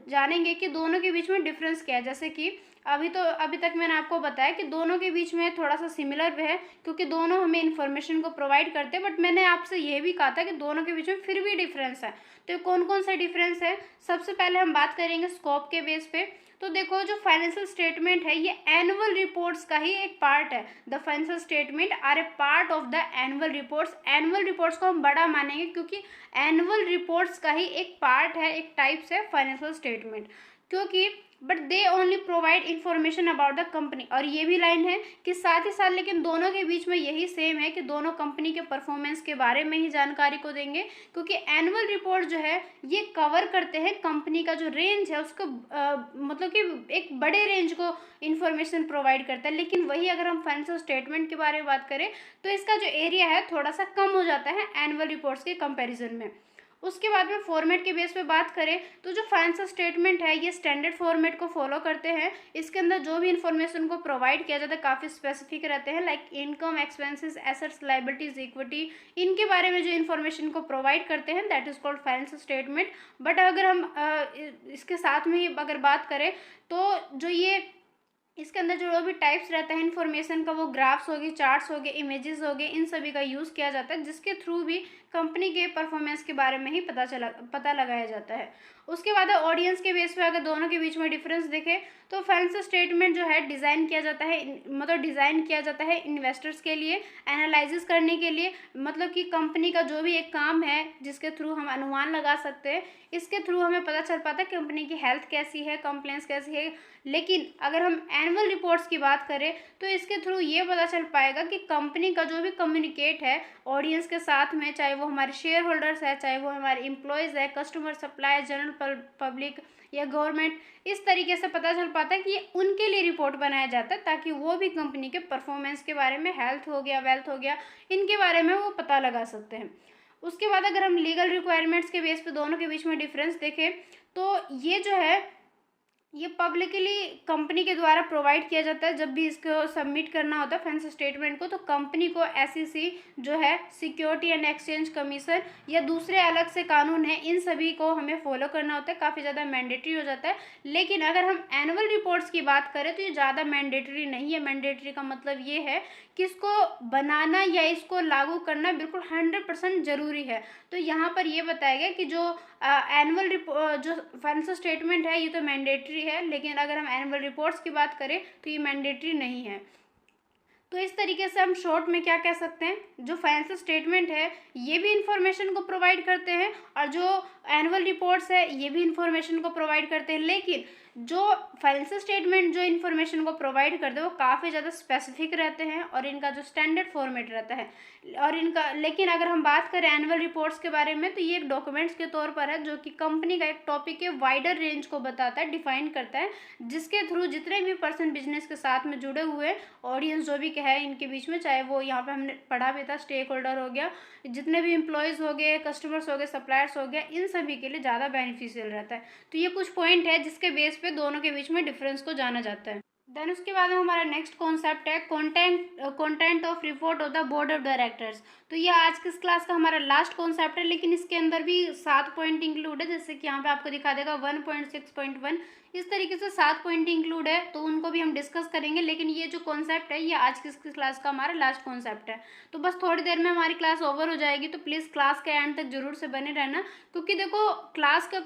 जानेंगे कि दोनों के बीच में डिफरेंस क्या है। जैसे कि अभी तक मैंने आपको बताया कि दोनों के बीच में थोड़ा सा सिमिलर है, क्योंकि दोनों हमें इन्फॉर्मेशन को प्रोवाइड करते हैं। बट मैंने आपसे ये भी कहा था कि दोनों के बीच में फिर भी डिफरेंस है। तो कौन कौन सा डिफरेंस है, सबसे पहले हम बात करेंगे स्कोप के बेस पे। तो देखो जो फाइनेंशियल स्टेटमेंट है ये एनुअल रिपोर्ट्स का ही एक पार्ट है। The financial statement are a part of the annual reports. Annual reports को हम बड़ा मानेंगे, क्योंकि एनुअल रिपोर्ट्स का ही एक पार्ट है, एक टाइप्स है फाइनेंशियल स्टेटमेंट, क्योंकि but they only provide information about the company. और ये भी लाइन है कि साथ ही साथ लेकिन दोनों के बीच में यही सेम है कि दोनों कंपनी के परफॉर्मेंस के बारे में ही जानकारी को देंगे, क्योंकि एनुअल रिपोर्ट जो है ये कवर करते हैं कंपनी का जो रेंज है उसको, मतलब कि एक बड़े रेंज को इन्फॉर्मेशन प्रोवाइड करता है। लेकिन वही अगर हम फाइनेंशियल स्टेटमेंट के बारे में बात करें तो इसका जो एरिया है थोड़ा सा कम हो जाता है एनुअल रिपोर्ट्स के कंपेरिजन में। उसके बाद में फॉर्मेट के बेस पे बात करें तो जो फाइनेंशियल स्टेटमेंट है ये स्टैंडर्ड फॉर्मेट को फॉलो करते हैं। इसके अंदर जो भी इन्फॉर्मेशन को प्रोवाइड किया जाता है काफ़ी स्पेसिफिक रहते हैं, like income, expenses, assets, liabilities, equity, इनके बारे में जो इन्फॉर्मेशन को प्रोवाइड करते हैं that is called financial statement. But अगर हम इसके साथ में ही अगर बात करें तो जो ये इसके अंदर जो भी टाइप्स रहता है इन्फॉर्मेशन का, वो ग्राफ्स हो गए, चार्ट्स हो गए, इमेजेस हो गए, इन सभी का यूज़ किया जाता है, जिसके थ्रू भी कंपनी के परफॉर्मेंस के बारे में ही पता लगाया जाता है। उसके बाद ऑडियंस के बेस पे अगर दोनों के बीच में डिफरेंस देखें तो फाइनेंशियल स्टेटमेंट जो है डिज़ाइन किया जाता है इन्वेस्टर्स के लिए, एनालिसिस करने के लिए, मतलब कि कंपनी का जो भी एक काम है जिसके थ्रू हम अनुमान लगा सकते हैं, इसके थ्रू हमें पता चल पाता है कंपनी की हेल्थ कैसी है, कंप्लेंट्स कैसी है। लेकिन अगर हम एनुअल रिपोर्ट्स की बात करें तो इसके थ्रू ये पता चल पाएगा कि कंपनी का जो भी कम्युनिकेट है ऑडियंस के साथ में, चाहे वो हमारे शेयर होल्डर्स है, चाहे वो हमारे एम्प्लॉयज़ है, कस्टमर, सप्लायर, जनरल पब्लिक या गवर्नमेंट, इस तरीके से पता चल पाता है कि ये उनके लिए रिपोर्ट बनाया जाता है ताकि वो भी कंपनी के परफॉर्मेंस के बारे में, हेल्थ हो गया, वेल्थ हो गया, इनके बारे में वो पता लगा सकते हैं। उसके बाद अगर हम लीगल रिक्वायरमेंट्स के बेस पे दोनों के बीच में डिफरेंस देखें तो ये जो है ये पब्लिकली कंपनी के द्वारा प्रोवाइड किया जाता है। जब भी इसको सबमिट करना होता है फाइनेंशियल स्टेटमेंट को, तो कंपनी को SEC जो है, सिक्योरिटी एंड एक्सचेंज कमीशन, या दूसरे अलग से कानून है, इन सभी को हमें फॉलो करना होता है, काफ़ी ज़्यादा मैंडेटरी हो जाता है। लेकिन अगर हम एनुअल रिपोर्ट्स की बात करें तो ये ज़्यादा मैंडेटरी नहीं है। मैंडेटरी का मतलब ये है कि इसको बनाना या इसको लागू करना बिल्कुल 100% ज़रूरी है। तो यहाँ पर ये बताया गया कि जो एनुअल जो फाइनेंशियल स्टेटमेंट है ये तो मैंडेटरी है, लेकिन अगर हम एनुअल रिपोर्ट्स की बात करें तो ये मैंडेटरी नहीं है। तो इस तरीके से हम शॉर्ट में क्या कह सकते हैं, जो फाइनेंशियल स्टेटमेंट है ये भी इंफॉर्मेशन को प्रोवाइड करते हैं और जो एनुअल रिपोर्ट्स है ये भी इंफॉर्मेशन को प्रोवाइड करते हैं। लेकिन जो फाइनेंशियल स्टेटमेंट जो इन्फॉर्मेशन को प्रोवाइड करते हैं वो काफ़ी ज़्यादा स्पेसिफिक रहते हैं और इनका जो स्टैंडर्ड फॉर्मेट रहता है और इनका, लेकिन अगर हम बात करें एनुअल रिपोर्ट्स के बारे में तो ये एक डॉक्यूमेंट्स के तौर पर है जो कि कंपनी का एक टॉपिक के वाइडर रेंज को बताता है, डिफाइन करता है, जिसके थ्रू जितने भी पर्सन बिजनेस के साथ में जुड़े हुए ऑडियंस जो भी है इनके बीच में, चाहे वो यहाँ पे हमने पढ़ा भी था स्टेक होल्डर हो गया, जितने भी एम्प्लॉयज़ हो गए, कस्टमर्स हो गए, सप्लायर्स हो गया, इन सभी के लिए ज़्यादा बेनिफिशियल रहता है। तो ये कुछ पॉइंट है जिसके बेस पे दोनों के बीच में डिफरेंस को जाना जाता है। देन उसके बाद में हमारा नेक्स्ट कॉन्सेप्ट है content of report of the board of directors. तो ये आज की इस क्लास का हमारा लास्ट कॉन्सेप्ट है, लेकिन इसके अंदर भी 7 पॉइंट इंक्लूड है, जैसे कि यहाँ पे आपको दिखा देगा 1.6.1, इस तरीके से 7 पॉइंट इंक्लूड है, तो उनको भी हम डिस्कस करेंगे। लेकिन ये जो कॉन्सेप्ट है ये आज की इस क्लास का हमारा लास्ट कॉन्सेप्ट है। तो बस थोड़ी देर में हमारी क्लास ओवर हो जाएगी, तो प्लीज़ क्लास के एंड तक जरूर से बने रहना, क्योंकि देखो क्लास के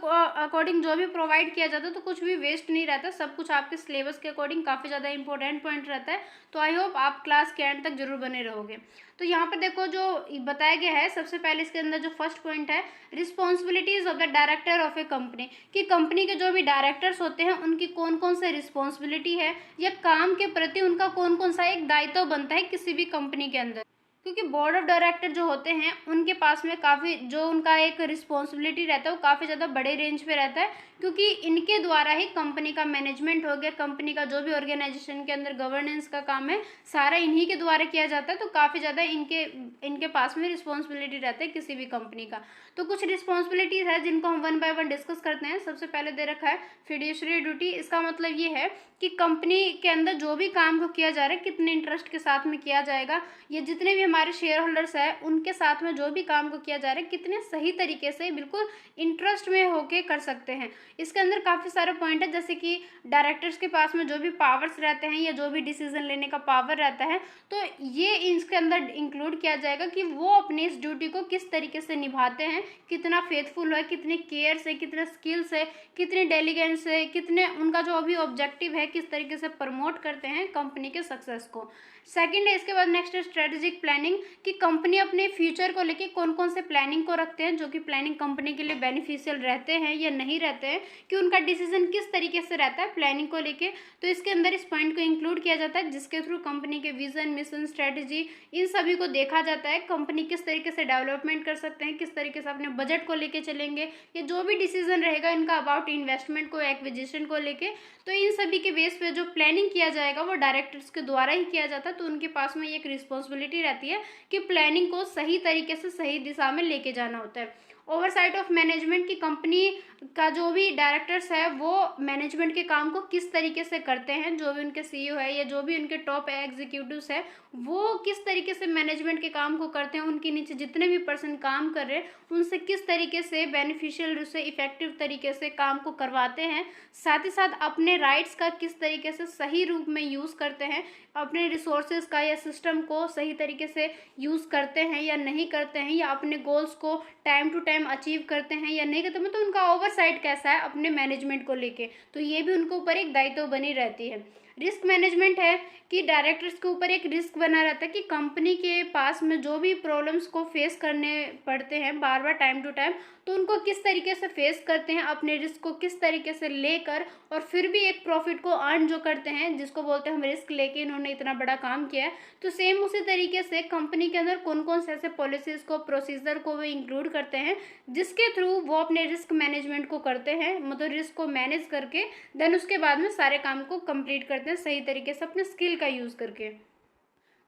अकॉर्डिंग जो भी प्रोवाइड किया जाता है तो कुछ भी वेस्ट नहीं रहता, सब कुछ आपके सिलेबस के अकॉर्डिंग काफ़ी ज़्यादा इंपॉर्टेंट पॉइंट रहता है। तो आई होप आप क्लास के एंड तक जरूर बने रहोगे। तो यहाँ पर देखो जो बताया गया है, सबसे पहले इसके अंदर जो फर्स्ट पॉइंट है, responsibilities of the director of A company, कि कंपनी के जो भी डायरेक्टर्स होते हैं उनकी कौन कौन से रिस्पॉन्सिबिलिटी है या काम के प्रति उनका कौन कौन सा एक दायित्व बनता है किसी भी कंपनी के अंदर। क्योंकि बोर्ड ऑफ डायरेक्टर जो होते हैं उनके पास में काफ़ी जो उनका एक रिस्पॉन्सिबिलिटी रहता है वो काफ़ी ज़्यादा बड़े रेंज पे रहता है, क्योंकि इनके द्वारा ही कंपनी का मैनेजमेंट हो गया, कंपनी का जो भी ऑर्गेनाइजेशन के अंदर गवर्नेंस का काम है सारा इन्हीं के द्वारा किया जाता है। तो काफ़ी ज़्यादा इनके पास में रिस्पॉन्सिबिलिटी रहता है किसी भी कंपनी का। तो कुछ रिस्पॉन्सिबिलिटीज़ है जिनको हम वन बाय वन डिस्कस करते हैं। सबसे पहले दे रखा है फिड्यूशियरी ड्यूटी। इसका मतलब ये है कि कंपनी के अंदर जो भी काम को किया जा रहा है कितने इंटरेस्ट के साथ में किया जाएगा, ये जितने भी हमारे शेयर होल्डर्स हैं उनके साथ में जो भी काम को किया जा रहा है कितने सही तरीके से बिल्कुल इंटरेस्ट में होके कर सकते हैं। इसके अंदर काफ़ी सारे पॉइंट है, जैसे कि डायरेक्टर्स के पास में जो भी पावर्स रहते हैं या जो भी डिसीजन लेने का पावर रहता है, तो ये इसके अंदर इंक्लूड किया जाएगा कि वो अपनी इस ड्यूटी को किस तरीके से निभाते हैं, कितना फेथफुल है, कितने केयर से, कितने स्किल्स है, कितने डेलीगेंस है, कितने उनका जो अभी ऑब्जेक्टिव है किस तरीके से प्रमोट करते हैं कंपनी के सक्सेस को। सेकंड है इसके बाद नेक्स्ट है स्ट्रेटेजिक प्लानिंग, कि कंपनी अपने फ्यूचर को लेके कौन कौन से प्लानिंग को रखते हैं जो कि प्लानिंग कंपनी के लिए बेनिफिशियल रहते हैं या नहीं रहते हैं, कि उनका डिसीजन किस तरीके से रहता है प्लानिंग को लेके। तो इसके अंदर इस पॉइंट को इंक्लूड किया जाता है, जिसके थ्रू कंपनी के विजन, मिशन, स्ट्रेटेजी इन सभी को देखा जाता है। कंपनी किस तरीके से डेवलपमेंट कर सकते हैं, किस तरीके से अपने बजट को लेके चलेंगे, या जो भी डिसीजन रहेगा इनका अबाउट इन्वेस्टमेंट को, एक्विजिशन को लेके, तो इन सभी के बेस पे जो प्लानिंग किया जाएगा वो डायरेक्टर्स के द्वारा ही किया जाता है। तो उनके पास में एक रिस्पॉन्सिबिलिटी रहती है कि प्लानिंग को सही तरीके से सही दिशा में लेके जाना होता है। ओवरसाइट ऑफ मैनेजमेंट, की कंपनी का जो भी डायरेक्टर्स है वो मैनेजमेंट के काम को किस तरीके से करते हैं, जो भी उनके सीईओ है या जो भी उनके टॉप एग्जीक्यूटिव्स है वो किस तरीके से मैनेजमेंट के काम को करते हैं, उनके नीचे जितने भी पर्सन काम कर रहे हैं उनसे किस तरीके से बेनिफिशियल रूप से इफेक्टिव तरीके से काम को करवाते हैं, साथ ही साथ अपने राइट्स का किस तरीके से सही रूप में यूज़ करते हैं, अपने रिसोर्सेज का या सिस्टम को सही तरीके से यूज़ करते हैं या नहीं करते हैं, या अपने गोल्स को टाइम टू टाइम अचीव करते हैं या नहीं करते, मतलब उनका ओवरसाइट कैसा है अपने मैनेजमेंट को लेके। तो ये भी उनके ऊपर एक दायित्व बनी रहती है। रिस्क मैनेजमेंट है कि डायरेक्टर्स के ऊपर एक रिस्क बना रहता है कि कंपनी के पास में जो भी प्रॉब्लम्स को फेस करने पड़ते हैं बार बार टाइम टू टाइम, तो उनको किस तरीके से फेस करते हैं, अपने रिस्क को किस तरीके से लेकर और फिर भी एक प्रॉफिट को अर्न जो करते हैं, जिसको बोलते हैं हम रिस्क लेके इन्होंने इतना बड़ा काम किया है। तो सेम उसी तरीके से कंपनी के अंदर कौन कौन से ऐसे पॉलिसीज़ को, प्रोसीजर को वो इंक्लूड करते हैं जिसके थ्रू वो अपने रिस्क मैनेजमेंट को करते हैं, मतलब रिस्क को मैनेज करके देन उसके बाद में सारे काम को कंप्लीट करते हैं सही तरीके से अपने स्किल का यूज़ करके।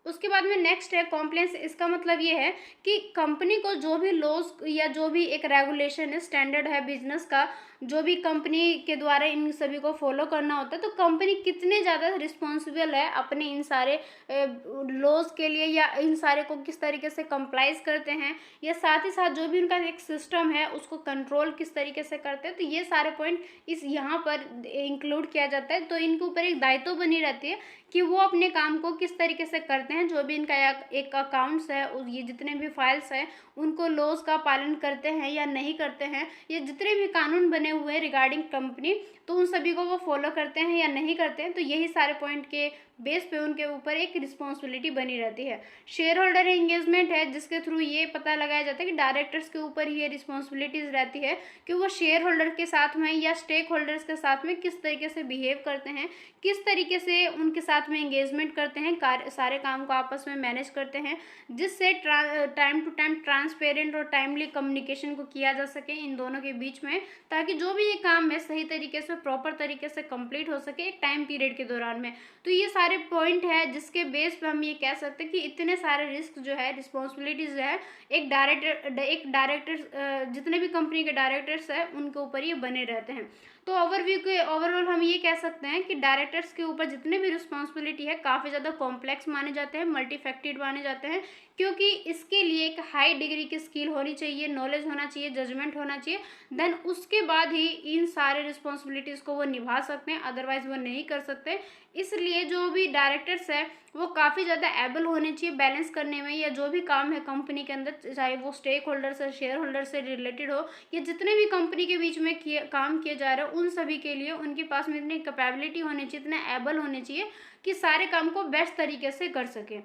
उसके बाद में नेक्स्ट है कॉम्प्लायंस। इसका मतलब ये है कि कंपनी को जो भी लॉज या जो भी एक रेगुलेशन है, स्टैंडर्ड है बिजनेस का, जो भी कंपनी के द्वारा इन सभी को फॉलो करना होता है, तो कंपनी कितने ज़्यादा रिस्पॉन्सिबल है अपने इन सारे लॉज के लिए, या इन सारे को किस तरीके से कंप्लाइज करते हैं, या साथ ही साथ जो भी उनका एक सिस्टम है उसको कंट्रोल किस तरीके से करते हैं। तो ये सारे पॉइंट इस यहाँ पर इंक्लूड किया जाता है। तो इनके ऊपर एक दायित्व बनी रहती है कि वो अपने काम को किस तरीके से करते हैं, जो भी इनका एक अकाउंट्स है, ये जितने भी फाइल्स हैं उनको लॉज का पालन करते हैं या नहीं करते हैं, ये जितने भी कानून बने हुए हैं रिगार्डिंग कंपनी, तो उन सभी को वो फॉलो करते हैं या नहीं करते हैं। तो यही सारे पॉइंट के बेस पे उनके ऊपर एक रिस्पॉन्सिबिलिटी बनी रहती है। शेयर होल्डर एंगेजमेंट है, जिसके थ्रू ये पता लगाया जाता है कि डायरेक्टर्स के ऊपर ये रिस्पॉन्सिबिलिटीज़ रहती है कि वो शेयर होल्डर के साथ में या स्टेक होल्डर्स के साथ में किस तरीके से बिहेव करते हैं, किस तरीके से उनके साथ में एंगेजमेंट करते हैं, सारे काम को आपस में मैनेज करते हैं, जिससे टाइम टू टाइम ट्रांसपेरेंट और टाइमली कम्युनिकेशन को किया जा सके इन दोनों के बीच में, ताकि जो भी ये काम है सही तरीके से प्रॉपर तरीके से कंप्लीट हो सके एक टाइम पीरियड के दौरान में। तो ये सारे पॉइंट है जिसके बेस पे हम ये कह सकते हैं कि इतने सारे रिस्क जो है, रिस्पॉन्सिबिलिटीज जो है एक डायरेक्टर जितने भी कंपनी के डायरेक्टर्स है उनके ऊपर ये बने रहते हैं। तो ओवरव्यू के ओवरऑल हम ये कह सकते हैं कि डायरेक्टर्स के ऊपर जितने भी रिस्पॉन्सिबिलिटी है काफ़ी ज़्यादा कॉम्प्लेक्स माने जाते हैं, मल्टीफैक्टेड माने जाते हैं, क्योंकि इसके लिए एक हाई डिग्री की स्किल होनी चाहिए, नॉलेज होना चाहिए, जजमेंट होना चाहिए। देन उसके बाद ही इन सारे रिस्पॉन्सिबिलिटीज़ को वो निभा सकते हैं, अदरवाइज वो नहीं कर सकते। इसलिए जो भी डायरेक्टर्स है वो काफ़ी ज़्यादा एबल होने चाहिए बैलेंस करने में, या जो भी काम है कंपनी के अंदर, चाहे वो स्टेक होल्डर से, शेयर होल्डर से रिलेटेड हो, या जितने भी कंपनी के बीच में काम किए जा रहे हो, उन सभी के लिए उनके पास में इतनी कैपेबिलिटी होनी चाहिए, इतने एबल होने चाहिए कि सारे काम को बेस्ट तरीके से कर सके।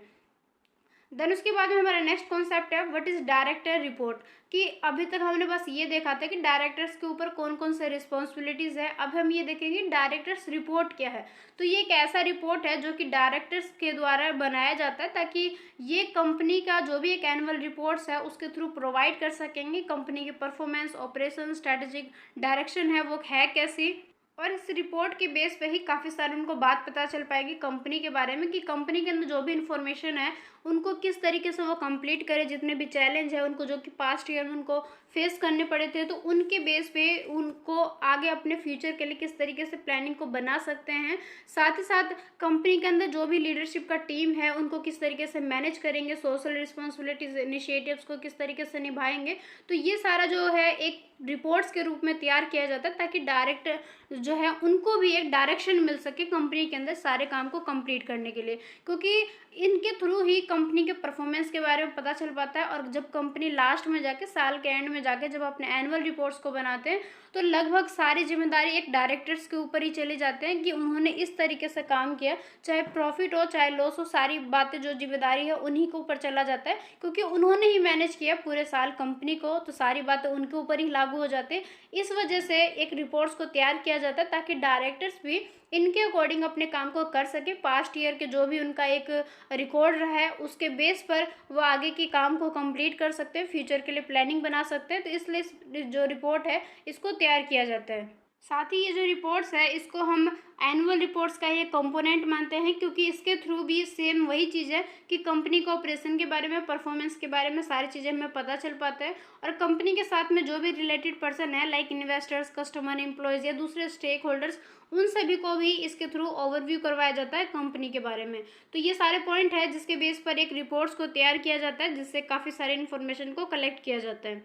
देन उसके बाद में हमारा नेक्स्ट कॉन्सेप्ट है व्हाट इज डायरेक्टर रिपोर्ट, कि अभी तक हमने बस ये देखा था कि डायरेक्टर्स के ऊपर कौन कौन से रिस्पॉन्सिबिलिटीज़ है। अब हम ये देखेंगे डायरेक्टर्स रिपोर्ट क्या है। तो ये एक ऐसा रिपोर्ट है जो कि डायरेक्टर्स के द्वारा बनाया जाता है, ताकि ये कंपनी का जो भी एक एनुअल रिपोर्ट्स है उसके थ्रू प्रोवाइड कर सकेंगे कंपनी की परफॉर्मेंस, ऑपरेशन, स्ट्रेटेजिक डायरेक्शन है वो है कैसी। और इस रिपोर्ट के बेस पे ही काफ़ी सारी उनको बात पता चल पाएगी कंपनी के बारे में, कि कंपनी के अंदर जो भी इंफॉर्मेशन है उनको किस तरीके से वो कंप्लीट करे, जितने भी चैलेंज है उनको जो कि पास्ट ईयर में उनको फेस करने पड़े थे, तो उनके बेस पे उनको आगे अपने फ्यूचर के लिए किस तरीके से प्लानिंग को बना सकते हैं। साथ ही साथ कंपनी के अंदर जो भी लीडरशिप का टीम है उनको किस तरीके से मैनेज करेंगे, सोशल रिस्पॉन्सिबिलिटीज इनिशिएटिव्स को किस तरीके से निभाएंगे। तो ये सारा जो है एक रिपोर्ट्स के रूप में तैयार किया जाता है, ताकि डायरेक्टर जो है उनको भी एक डायरेक्शन मिल सके कंपनी के अंदर सारे काम को कंप्लीट करने के लिए, क्योंकि इनके थ्रू ही कंपनी के परफॉर्मेंस के बारे में पता चल पाता है। और जब कंपनी लास्ट में जाके, साल के एंड में जाके जब अपने एनुअल रिपोर्ट्स को बनाते हैं, तो लगभग सारी जिम्मेदारी एक डायरेक्टर्स के ऊपर ही चले जाते हैं कि उन्होंने इस तरीके से काम किया, चाहे प्रॉफिट हो चाहे लॉस हो, सारी बातें जो जिम्मेदारी है उन्हीं के ऊपर चला जाता है, क्योंकि उन्होंने ही मैनेज किया पूरे साल कंपनी को, तो सारी बातें उनके ऊपर ही लागू हो जाते हैं। इस वजह से एक रिपोर्ट्स को तैयार किया जाता है, ताकि डायरेक्टर्स भी इनके अकॉर्डिंग अपने काम को कर सके। पास्ट ईयर के जो भी उनका एक रिकॉर्ड रहा है उसके बेस पर वो आगे के काम को कंप्लीट कर सकते हैं, फ्यूचर के लिए प्लानिंग बना सकते हैं। तो इसलिए जो रिपोर्ट है इसको तैयार किया जाता है। साथ ही ये जो रिपोर्ट्स है इसको हम एनुअल रिपोर्ट्स का ये कंपोनेंट मानते हैं, क्योंकि इसके थ्रू भी सेम वही चीज़ है कि कंपनी का ऑपरेशन के बारे में, परफॉर्मेंस के बारे में सारी चीज़ें हमें पता चल पाता है। और कंपनी के साथ में जो भी रिलेटेड पर्सन है, लाइक इन्वेस्टर्स, कस्टमर, एम्प्लॉयज़ या दूसरे स्टेक होल्डर्स, उन सभी को भी इसके थ्रू ओवरव्यू करवाया जाता है कंपनी के बारे में। तो ये सारे पॉइंट है जिसके बेस पर एक रिपोर्ट्स को तैयार किया जाता है, जिससे काफ़ी सारे इन्फॉर्मेशन को कलेक्ट किया जाता है।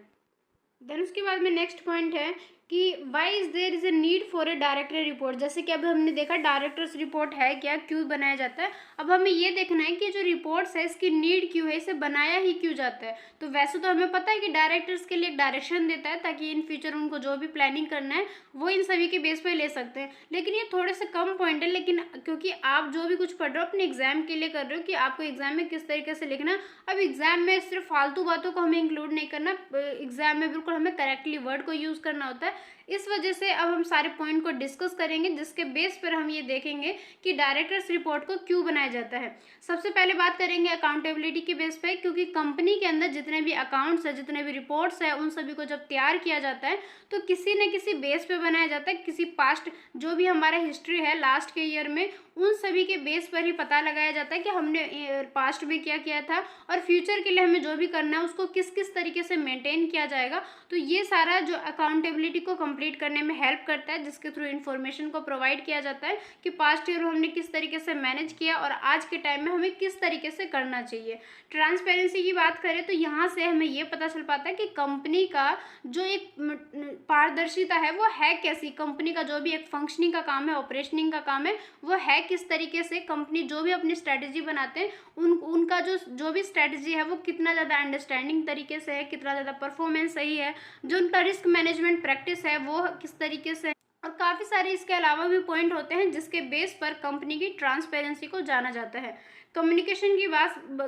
देन उसके बाद में नेक्स्ट पॉइंट है कि why is there is a need for a director report. जैसे कि अभी हमने देखा डायरेक्टर्स रिपोर्ट है क्या, क्यों बनाया जाता है। अब हमें ये देखना है कि जो रिपोर्ट्स है इसकी नीड क्यों है, इसे बनाया ही क्यों जाता है। तो वैसे तो हमें पता है कि डायरेक्टर्स के लिए एक डायरेक्शन देता है, ताकि इन फ्यूचर उनको जो भी प्लानिंग करना है वो इन सभी के बेस पे ले सकते हैं। लेकिन ये थोड़े से कम पॉइंट है, लेकिन क्योंकि आप जो भी कुछ पढ़ रहे हो अपने एग्जाम के लिए कर रहे हो कि आपको एग्जाम में किस तरीके से लिखना। अब एग्जाम में सिर्फ फालतू बातों को हमें इंक्लूड नहीं करना, एग्जाम में बिल्कुल हमें करेक्टली वर्ड को यूज़ करना होता है। इस वजह से अब हम सारे पॉइंट को डिस्कस करेंगे, जिसके बेस पर हम ये देखेंगे कि डायरेक्टर्स रिपोर्ट को क्यों बनाया जाता है। सबसे पहले बात करेंगे अकाउंटेबिलिटी के बेस पे, क्योंकि कंपनी के अंदर जितने भी अकाउंट्स है, जितने भी रिपोर्ट्स है, उन सभी को जब तैयार किया जाता है तो किसी न किसी बेस पे बनाया जाता है। किसी पास्ट जो भी हमारा हिस्ट्री है लास्ट के ईयर में, उन सभी के बेस पर ही पता लगाया जाता है कि हमने पास्ट में क्या किया था और फ्यूचर के लिए हमें जो भी करना है उसको किस किस तरीके से मेंटेन किया जाएगा। तो ये सारा जो अकाउंटेबिलिटी को कंप्लीट करने में हेल्प करता है, जिसके थ्रू इन्फॉर्मेशन को प्रोवाइड किया जाता है कि पास्ट ईयर हमने किस तरीके से मैनेज किया और आज के टाइम में हमें किस तरीके से करना चाहिए। ट्रांसपेरेंसी की बात करें तो यहाँ से हमें ये पता चल पाता है कि कंपनी का जो एक पारदर्शिता है वो है कैसी, कंपनी का जो भी एक फंक्शनिंग का काम है, ऑपरेशनिंग का काम है, वो है किस तरीके से। कंपनी जो भी अपनी स्ट्रैटेजी बनाते हैं उनका जो भी स्ट्रैटेजी है वो कितना ज़्यादा अंडरस्टैंडिंग तरीके से है, कितना ज़्यादा परफॉर्मेंस सही है, जो उनका रिस्क मैनेजमेंट प्रैक्टिस है वो किस तरीके से। और काफ़ी सारे इसके अलावा भी पॉइंट होते हैं जिसके बेस पर कंपनी की ट्रांसपेरेंसी को जाना जाता है। कम्युनिकेशन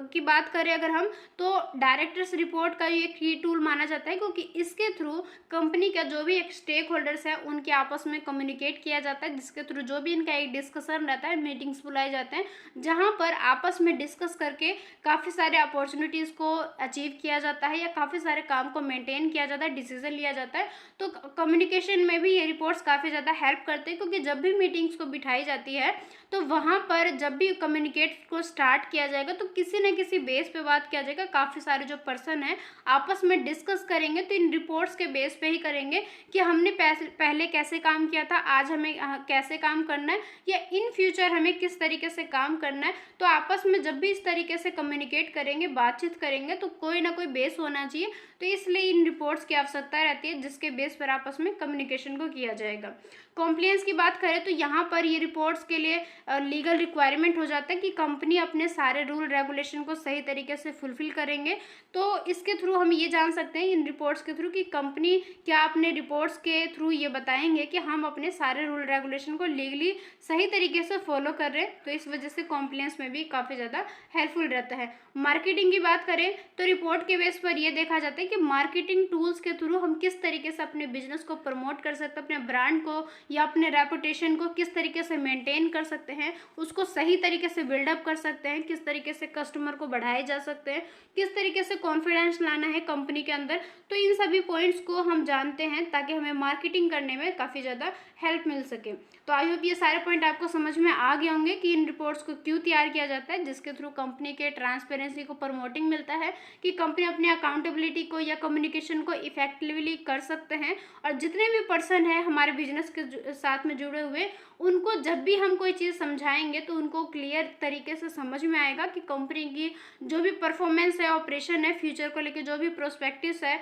की बात करें अगर हम, तो डायरेक्टर्स रिपोर्ट का ये की टूल माना जाता है, क्योंकि इसके थ्रू कंपनी का जो भी एक स्टेक होल्डर्स है उनके आपस में कम्युनिकेट किया जाता है, जिसके थ्रू जो भी इनका एक डिस्कशन रहता है, मीटिंग्स बुलाए जाते हैं जहाँ पर आपस में डिस्कस करके काफ़ी सारे अपॉर्चुनिटीज़ को अचीव किया जाता है या काफ़ी सारे काम को मेंटेन किया जाता है, डिसीजन लिया जाता है। तो कम्युनिकेशन में भी ये रिपोर्ट्स काफ़ी ज़्यादा हेल्प करते हैं, क्योंकि जब भी मीटिंग्स को बिठाई जाती है तो वहाँ पर जब भी कम्युनिकेट को स्टार्ट किया जाएगा तो किसी न किसी बेस पे बात किया जाएगा। काफ़ी सारे जो पर्सन हैं आपस में डिस्कस करेंगे, तो इन रिपोर्ट्स के बेस पे ही करेंगे कि हमने पहले कैसे काम किया था, आज हमें कैसे काम करना है, या इन फ्यूचर हमें किस तरीके से काम करना है। तो आपस में जब भी इस तरीके से कम्युनिकेट करेंगे, बातचीत करेंगे, तो कोई ना कोई बेस होना चाहिए। तो इसलिए इन रिपोर्ट्स की आवश्यकता रहती है जिसके बेस पर आपस में कम्युनिकेशन को किया जाएगा। कॉम्प्लायंस की बात करें तो यहाँ पर ये रिपोर्ट्स के लिए लीगल रिक्वायरमेंट हो जाता है कि कंपनी अपने सारे रूल रेगुलेशन को सही तरीके से फुलफिल करेंगे। तो इसके थ्रू हम ये जान सकते हैं इन रिपोर्ट्स के थ्रू कि कंपनी क्या अपने रिपोर्ट्स के थ्रू ये बताएंगे कि हम अपने सारे रूल रेगुलेशन को लीगली सही तरीके से फॉलो कर रहे हैं। तो इस वजह से कॉम्प्लायंस में भी काफ़ी ज़्यादा हेल्पफुल रहता है। मार्केटिंग की बात करें तो रिपोर्ट के बेस पर यह देखा जाता है कि मार्केटिंग टूल्स के थ्रू हम किस तरीके से अपने बिजनेस को प्रमोट कर सकते हैं, अपने ब्रांड को या अपने रेपुटेशन को किस तरीके से मेंटेन कर सकते हैं, उसको सही तरीके से बिल्डअप कर सकते हैं, किस तरीके से कस्टमर को बढ़ाए जा सकते हैं, किस तरीके से कॉन्फिडेंस लाना है कंपनी के अंदर। तो इन सभी पॉइंट्स को हम जानते हैं ताकि हमें मार्केटिंग करने में काफ़ी ज़्यादा हेल्प मिल सके। तो आई होप ये सारे पॉइंट आपको समझ में आ गए होंगे कि इन रिपोर्ट्स को क्यों तैयार किया जाता है, जिसके थ्रू कंपनी के ट्रांसपेरेंसी को प्रमोटिंग मिलता है कि कंपनी अपने अकाउंटेबिलिटी को या कम्युनिकेशन को इफेक्टिवली कर सकते हैं। और जितने भी पर्सन हैं हमारे बिजनेस के साथ में जुड़े हुए, उनको जब भी हम कोई चीज़ समझाएंगे तो उनको क्लियर तरीके से समझ में आएगा कि कंपनी की जो भी परफॉर्मेंस है, ऑपरेशन है, फ्यूचर को लेकर जो भी प्रोस्पेक्टिव्स है,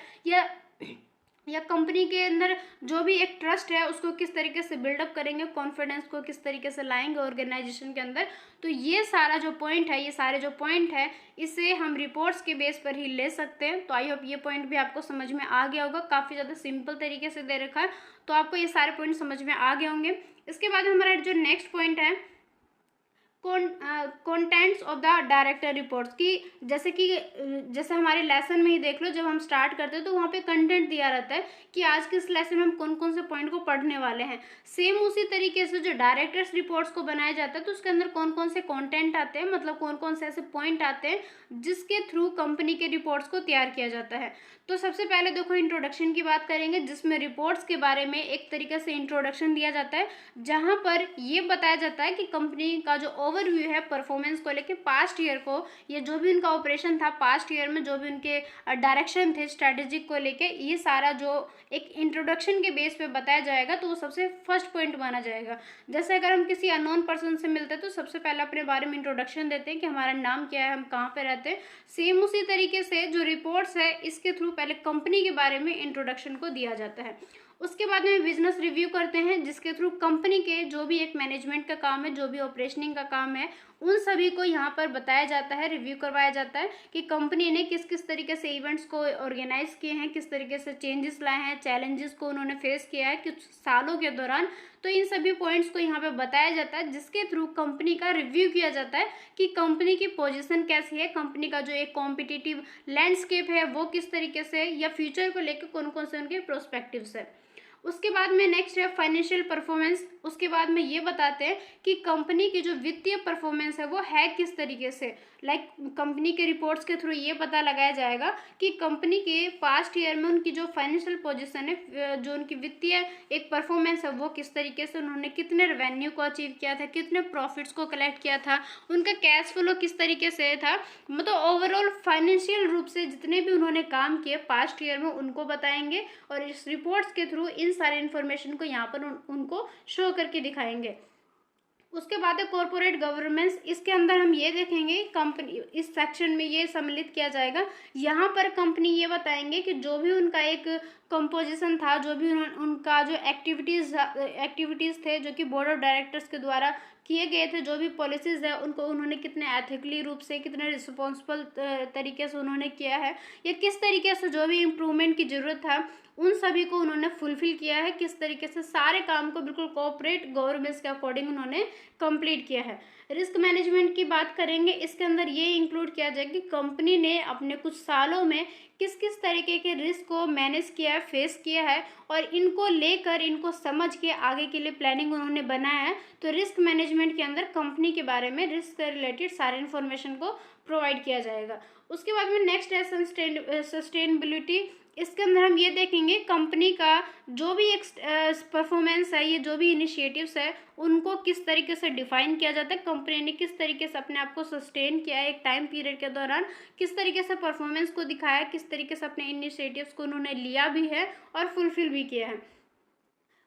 या कंपनी के अंदर जो भी एक ट्रस्ट है उसको किस तरीके से बिल्डअप करेंगे, कॉन्फिडेंस को किस तरीके से लाएंगे ऑर्गेनाइजेशन के अंदर। तो ये सारा जो पॉइंट है, ये सारे जो पॉइंट है, इसे हम रिपोर्ट्स के बेस पर ही ले सकते हैं। तो आई होप ये पॉइंट भी आपको समझ में आ गया होगा। काफ़ी ज़्यादा सिंपल तरीके से दे रखा है, तो आपको ये सारे पॉइंट समझ में आ गए होंगे। इसके बाद हमारा जो नेक्स्ट पॉइंट है contents of the director reports की, जैसे हमारे लेसन में ही देख लो, जब हम स्टार्ट करते हैं तो वहाँ पे कंटेंट दिया रहता है कि आज के इस लेसन में हम कौन कौन से पॉइंट को पढ़ने वाले हैं। सेम उसी तरीके से जो डायरेक्टर्स रिपोर्ट्स को बनाया जाता है तो उसके अंदर कौन कौन से कंटेंट आते हैं, मतलब कौन कौन से ऐसे पॉइंट आते हैं जिसके थ्रू कंपनी के रिपोर्ट्स को तैयार किया जाता है। तो सबसे पहले देखो इंट्रोडक्शन की बात करेंगे, जिसमें रिपोर्ट्स के बारे में एक तरीके से इंट्रोडक्शन दिया जाता है जहां पर ये बताया जाता है कि कंपनी का जो ओवरव्यू है परफॉर्मेंस को लेके, पास्ट ईयर को, ये जो भी उनका ऑपरेशन था पास्ट ईयर में, जो भी उनके डायरेक्शन थे स्ट्रेटेजिक को लेके, ये सारा जो एक इंट्रोडक्शन के बेस पे बताया जाएगा तो वो सबसे फर्स्ट पॉइंट माना जाएगा। जैसे अगर हम किसी अननोन पर्सन से मिलते हैं तो सबसे पहले अपने बारे में इंट्रोडक्शन देते हैं कि हमारा नाम क्या है, हम कहाँ पे रहते हैं। सेम उसी तरीके से जो रिपोर्ट्स है इसके थ्रू पहले कंपनी के बारे में इंट्रोडक्शन को दिया जाता है। उसके बाद में बिजनेस रिव्यू करते हैं जिसके थ्रू कंपनी के जो भी एक मैनेजमेंट का काम है, जो भी ऑपरेशनिंग का काम है, उन सभी को यहाँ पर बताया जाता है, रिव्यू करवाया जाता है कि कंपनी ने किस किस तरीके से इवेंट्स को ऑर्गेनाइज किए हैं, किस तरीके से चेंजेस लाए हैं, चैलेंजेस को उन्होंने फेस किया है कुछ सालों के दौरान। तो इन सभी पॉइंट्स को यहाँ पे बताया जाता है जिसके थ्रू कंपनी का रिव्यू किया जाता है कि कंपनी की पोजीशन कैसी है, कंपनी का जो एक कॉम्पिटिटिव लैंडस्केप है वो किस तरीके से, या फ्यूचर को लेकर कौन कौन से उनके प्रोस्पेक्टिव्स है। उसके बाद में नेक्स्ट है फाइनेंशियल परफॉर्मेंस। उसके बाद में ये बताते हैं कि कंपनी की जो वित्तीय परफॉर्मेंस है वो है किस तरीके से, लाइक कंपनी के रिपोर्ट्स के थ्रू ये पता लगाया जाएगा कि कंपनी के पास्ट ईयर में उनकी जो फाइनेंशियल पोजीशन है, जो उनकी वित्तीय एक परफॉर्मेंस है वो किस तरीके से, उन्होंने कितने रेवेन्यू को अचीव किया था, कितने प्रॉफिट्स को कलेक्ट किया था, उनका कैश फ्लो किस तरीके से था, मतलब ओवरऑल फाइनेंशियल रूप से जितने भी उन्होंने काम किए पास्ट ईयर में उनको बताएंगे। और इस रिपोर्ट्स के थ्रू इन सारे इन्फॉर्मेशन को यहाँ पर उनको शो करके दिखाएंगे। उसके बाद है कॉर्पोरेट गवर्नेंस। इसके अंदर हम ये देखेंगे, कंपनी इस सेक्शन में ये सम्मिलित किया जाएगा। यहाँ पर कंपनी ये बताएंगे कि जो भी उनका एक कंपोजिशन था, जो भी उनका जो एक्टिविटीज़ थे जो कि बोर्ड ऑफ डायरेक्टर्स के द्वारा किए गए थे, जो भी पॉलिसीज़ है उनको उन्होंने कितने एथिकली रूप से, कितने रिस्पॉन्सिबल तरीके से उन्होंने किया है, या किस तरीके से जो भी इम्प्रूवमेंट की ज़रूरत था उन सभी को उन्होंने फुलफिल किया है, किस तरीके से सारे काम को बिल्कुल कॉर्पोरेट गवर्नेंस के अकॉर्डिंग उन्होंने कंप्लीट किया है। रिस्क मैनेजमेंट की बात करेंगे, इसके अंदर ये इंक्लूड किया जाए कि कंपनी ने अपने कुछ सालों में किस किस तरीके के रिस्क को मैनेज किया है, फेस किया है, और इनको लेकर, इनको समझ के आगे के लिए प्लानिंग उन्होंने बनाया है। तो रिस्क मैनेजमेंट के अंदर कंपनी के बारे में रिस्क से रिलेटेड सारे इन्फॉर्मेशन को प्रोवाइड किया जाएगा। उसके बाद में नेक्स्ट है सस्टेनेबिलिटी। इसके अंदर हम ये देखेंगे कंपनी का जो भी एक परफॉर्मेंस है, ये जो भी इनिशिएटिव्स है, उनको किस तरीके से डिफाइन किया जाता है, कंपनी ने किस तरीके से अपने आप को सस्टेन किया है एक टाइम पीरियड के दौरान, किस तरीके से परफॉर्मेंस को दिखाया, किस तरीके से अपने इनिशिएटिव्स को उन्होंने लिया भी है और फुलफिल भी किया है।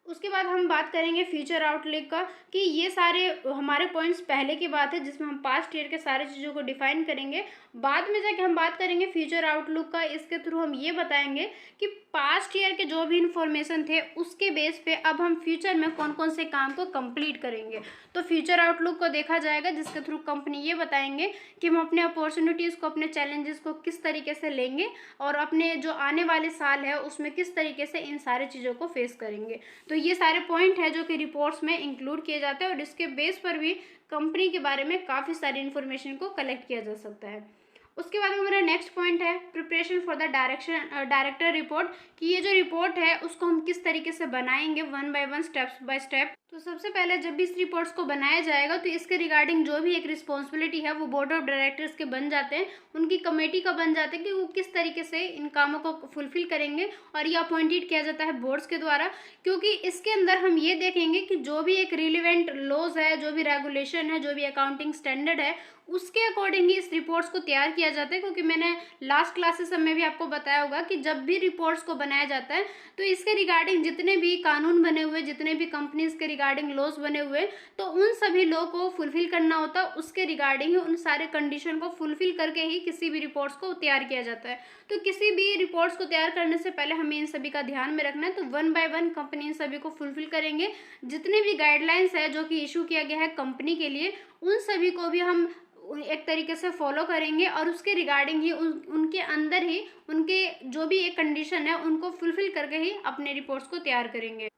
उसके बाद हम बात करेंगे फ्यूचर आउटलुक का, कि ये सारे हमारे पॉइंट्स पहले की बात है जिसमें हम पास्ट ईयर के सारे चीज़ों को डिफाइन करेंगे। बाद में जाके हम बात करेंगे फ्यूचर आउटलुक का। इसके थ्रू हम ये बताएंगे कि पास्ट ईयर के जो भी इंफॉर्मेशन थे उसके बेस पे अब हम फ्यूचर में कौन कौन से काम को कंप्लीट करेंगे। तो फ्यूचर आउटलुक को देखा जाएगा जिसके थ्रू कंपनी ये बताएंगे कि हम अपने अपॉर्चुनिटीज़ को, अपने चैलेंजेस को किस तरीके से लेंगे और अपने जो आने वाले साल है उसमें किस तरीके से इन सारे चीज़ों को फेस करेंगे। तो ये सारे पॉइंट है जो कि रिपोर्ट्स में इंक्लूड किए जाते हैं और इसके बेस पर भी कंपनी के बारे में काफ़ी सारी इन्फॉर्मेशन को कलेक्ट किया जा सकता है। उसके बाद में हमारा नेक्स्ट पॉइंट है preparation for the director report, कि ये जो रिपोर्ट है उसको हम किस तरीके से बनाएंगे one by one, steps by step. तो सबसे पहले जब भी इस रिपोर्ट्स को बनाया जाएगा तो इसके रिगार्डिंग जो भी एक रिस्पॉन्सिबिलिटी है वो बोर्ड ऑफ डायरेक्टर्स के बन जाते हैं, उनकी कमेटी का बन जाते हैं कि वो किस तरीके से इन कामों को फुलफिल करेंगे, और ये अपॉइंटेड किया जाता है बोर्ड्स के द्वारा। क्योंकि इसके अंदर हम ये देखेंगे कि जो भी एक रिलेवेंट लॉज है, जो भी रेगुलेशन है, जो भी अकाउंटिंग स्टैंडर्ड है, उसके अकॉर्डिंग ही इस रिपोर्ट्स को तैयार किया जाता है। क्योंकि मैंने लास्ट क्लासेस में भी आपको बताया होगा कि जब भी रिपोर्ट्स को बनाया जाता है तो इसके रिगार्डिंग जितने भी कानून बने हुए, जितने भी कंपनीज के रिगार्डिंग लॉज बने हुए, तो उन सभी लॉ को फुलफिल करना होता है। उसके रिगार्डिंग ही उन सारे कंडीशन को फुलफिल करके ही किसी भी रिपोर्ट्स को तैयार किया जाता है। तो किसी भी रिपोर्ट्स को तैयार करने से पहले हमें इन सभी का ध्यान में रखना है। तो वन बाय वन कंपनी इन सभी को फुलफिल करेंगे। जितने भी गाइडलाइंस है जो कि इशू किया गया है कंपनी के लिए, उन सभी को भी हम एक तरीके से फॉलो करेंगे और उसके रिगार्डिंग ही उनके अंदर ही उनके जो भी एक कंडीशन है उनको फुलफिल करके ही अपने रिपोर्ट्स को तैयार करेंगे।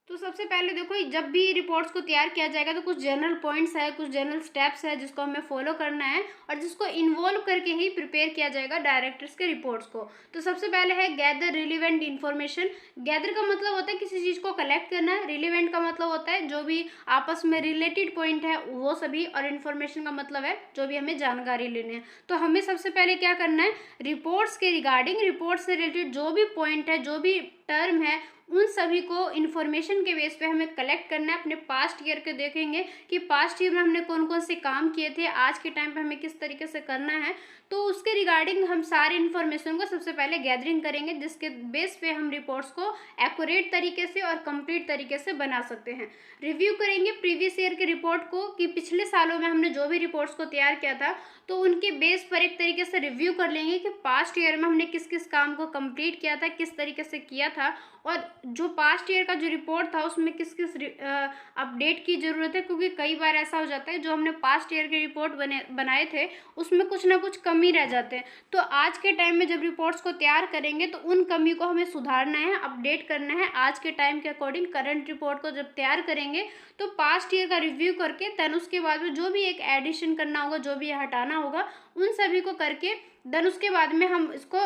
तो सबसे पहले देखो, जब भी रिपोर्ट्स को तैयार किया जाएगा तो कुछ जनरल पॉइंट्स है, कुछ जनरल स्टेप्स है जिसको हमें फॉलो करना है और जिसको इन्वॉल्व करके ही प्रिपेयर किया जाएगा डायरेक्टर्स के रिपोर्ट्स को। तो सबसे पहले है गैदर रिलेवेंट इन्फॉर्मेशन। गैदर का मतलब होता है किसी चीज़ को कलेक्ट करना, रिलेवेंट का मतलब होता है जो भी आपस में रिलेटेड पॉइंट है वो सभी, और इन्फॉर्मेशन का मतलब है जो भी हमें जानकारी लेनी है। तो हमें सबसे पहले क्या करना है, रिपोर्ट्स के रिगार्डिंग, रिपोर्ट से रिलेटेड जो भी पॉइंट है, जो भी टर्म है, उन सभी को इन्फॉर्मेशन के बेस पे हमें कलेक्ट करना है। अपने पास्ट ईयर के देखेंगे कि पास्ट ईयर में हमने कौन कौन से काम किए थे, आज के टाइम पे हमें किस तरीके से करना है। तो उसके रिगार्डिंग हम सारे इन्फॉर्मेशन को सबसे पहले गैदरिंग करेंगे, जिसके बेस पे हम रिपोर्ट्स को एक्यूरेट तरीके से और कंप्लीट तरीके से बना सकते हैं। रिव्यू करेंगे प्रीवियस ईयर के रिपोर्ट को, कि पिछले सालों में हमने जो भी रिपोर्ट्स को तैयार किया था तो उनके बेस पर एक तरीके से रिव्यू कर लेंगे कि पास्ट ईयर में हमने किस किस काम को कंप्लीट किया था, किस तरीके से किया था, और जो पास्ट ईयर का जो रिपोर्ट था उसमें किस किस अपडेट की ज़रूरत है। क्योंकि कई बार ऐसा हो जाता है जो हमने पास्ट ईयर के रिपोर्ट बनाए थे उसमें कुछ ना कुछ कमी रह जाते हैं। तो आज के टाइम में जब रिपोर्ट्स को तैयार करेंगे तो उन कमी को हमें सुधारना है, अपडेट करना है आज के टाइम के अकॉर्डिंग। करंट रिपोर्ट को जब तैयार करेंगे तो पास्ट ईयर का रिव्यू करके देन उसके बाद में जो भी एक एडिशन करना होगा, जो भी हटाना होगा, उन सभी को करके देन उसके बाद में हम इसको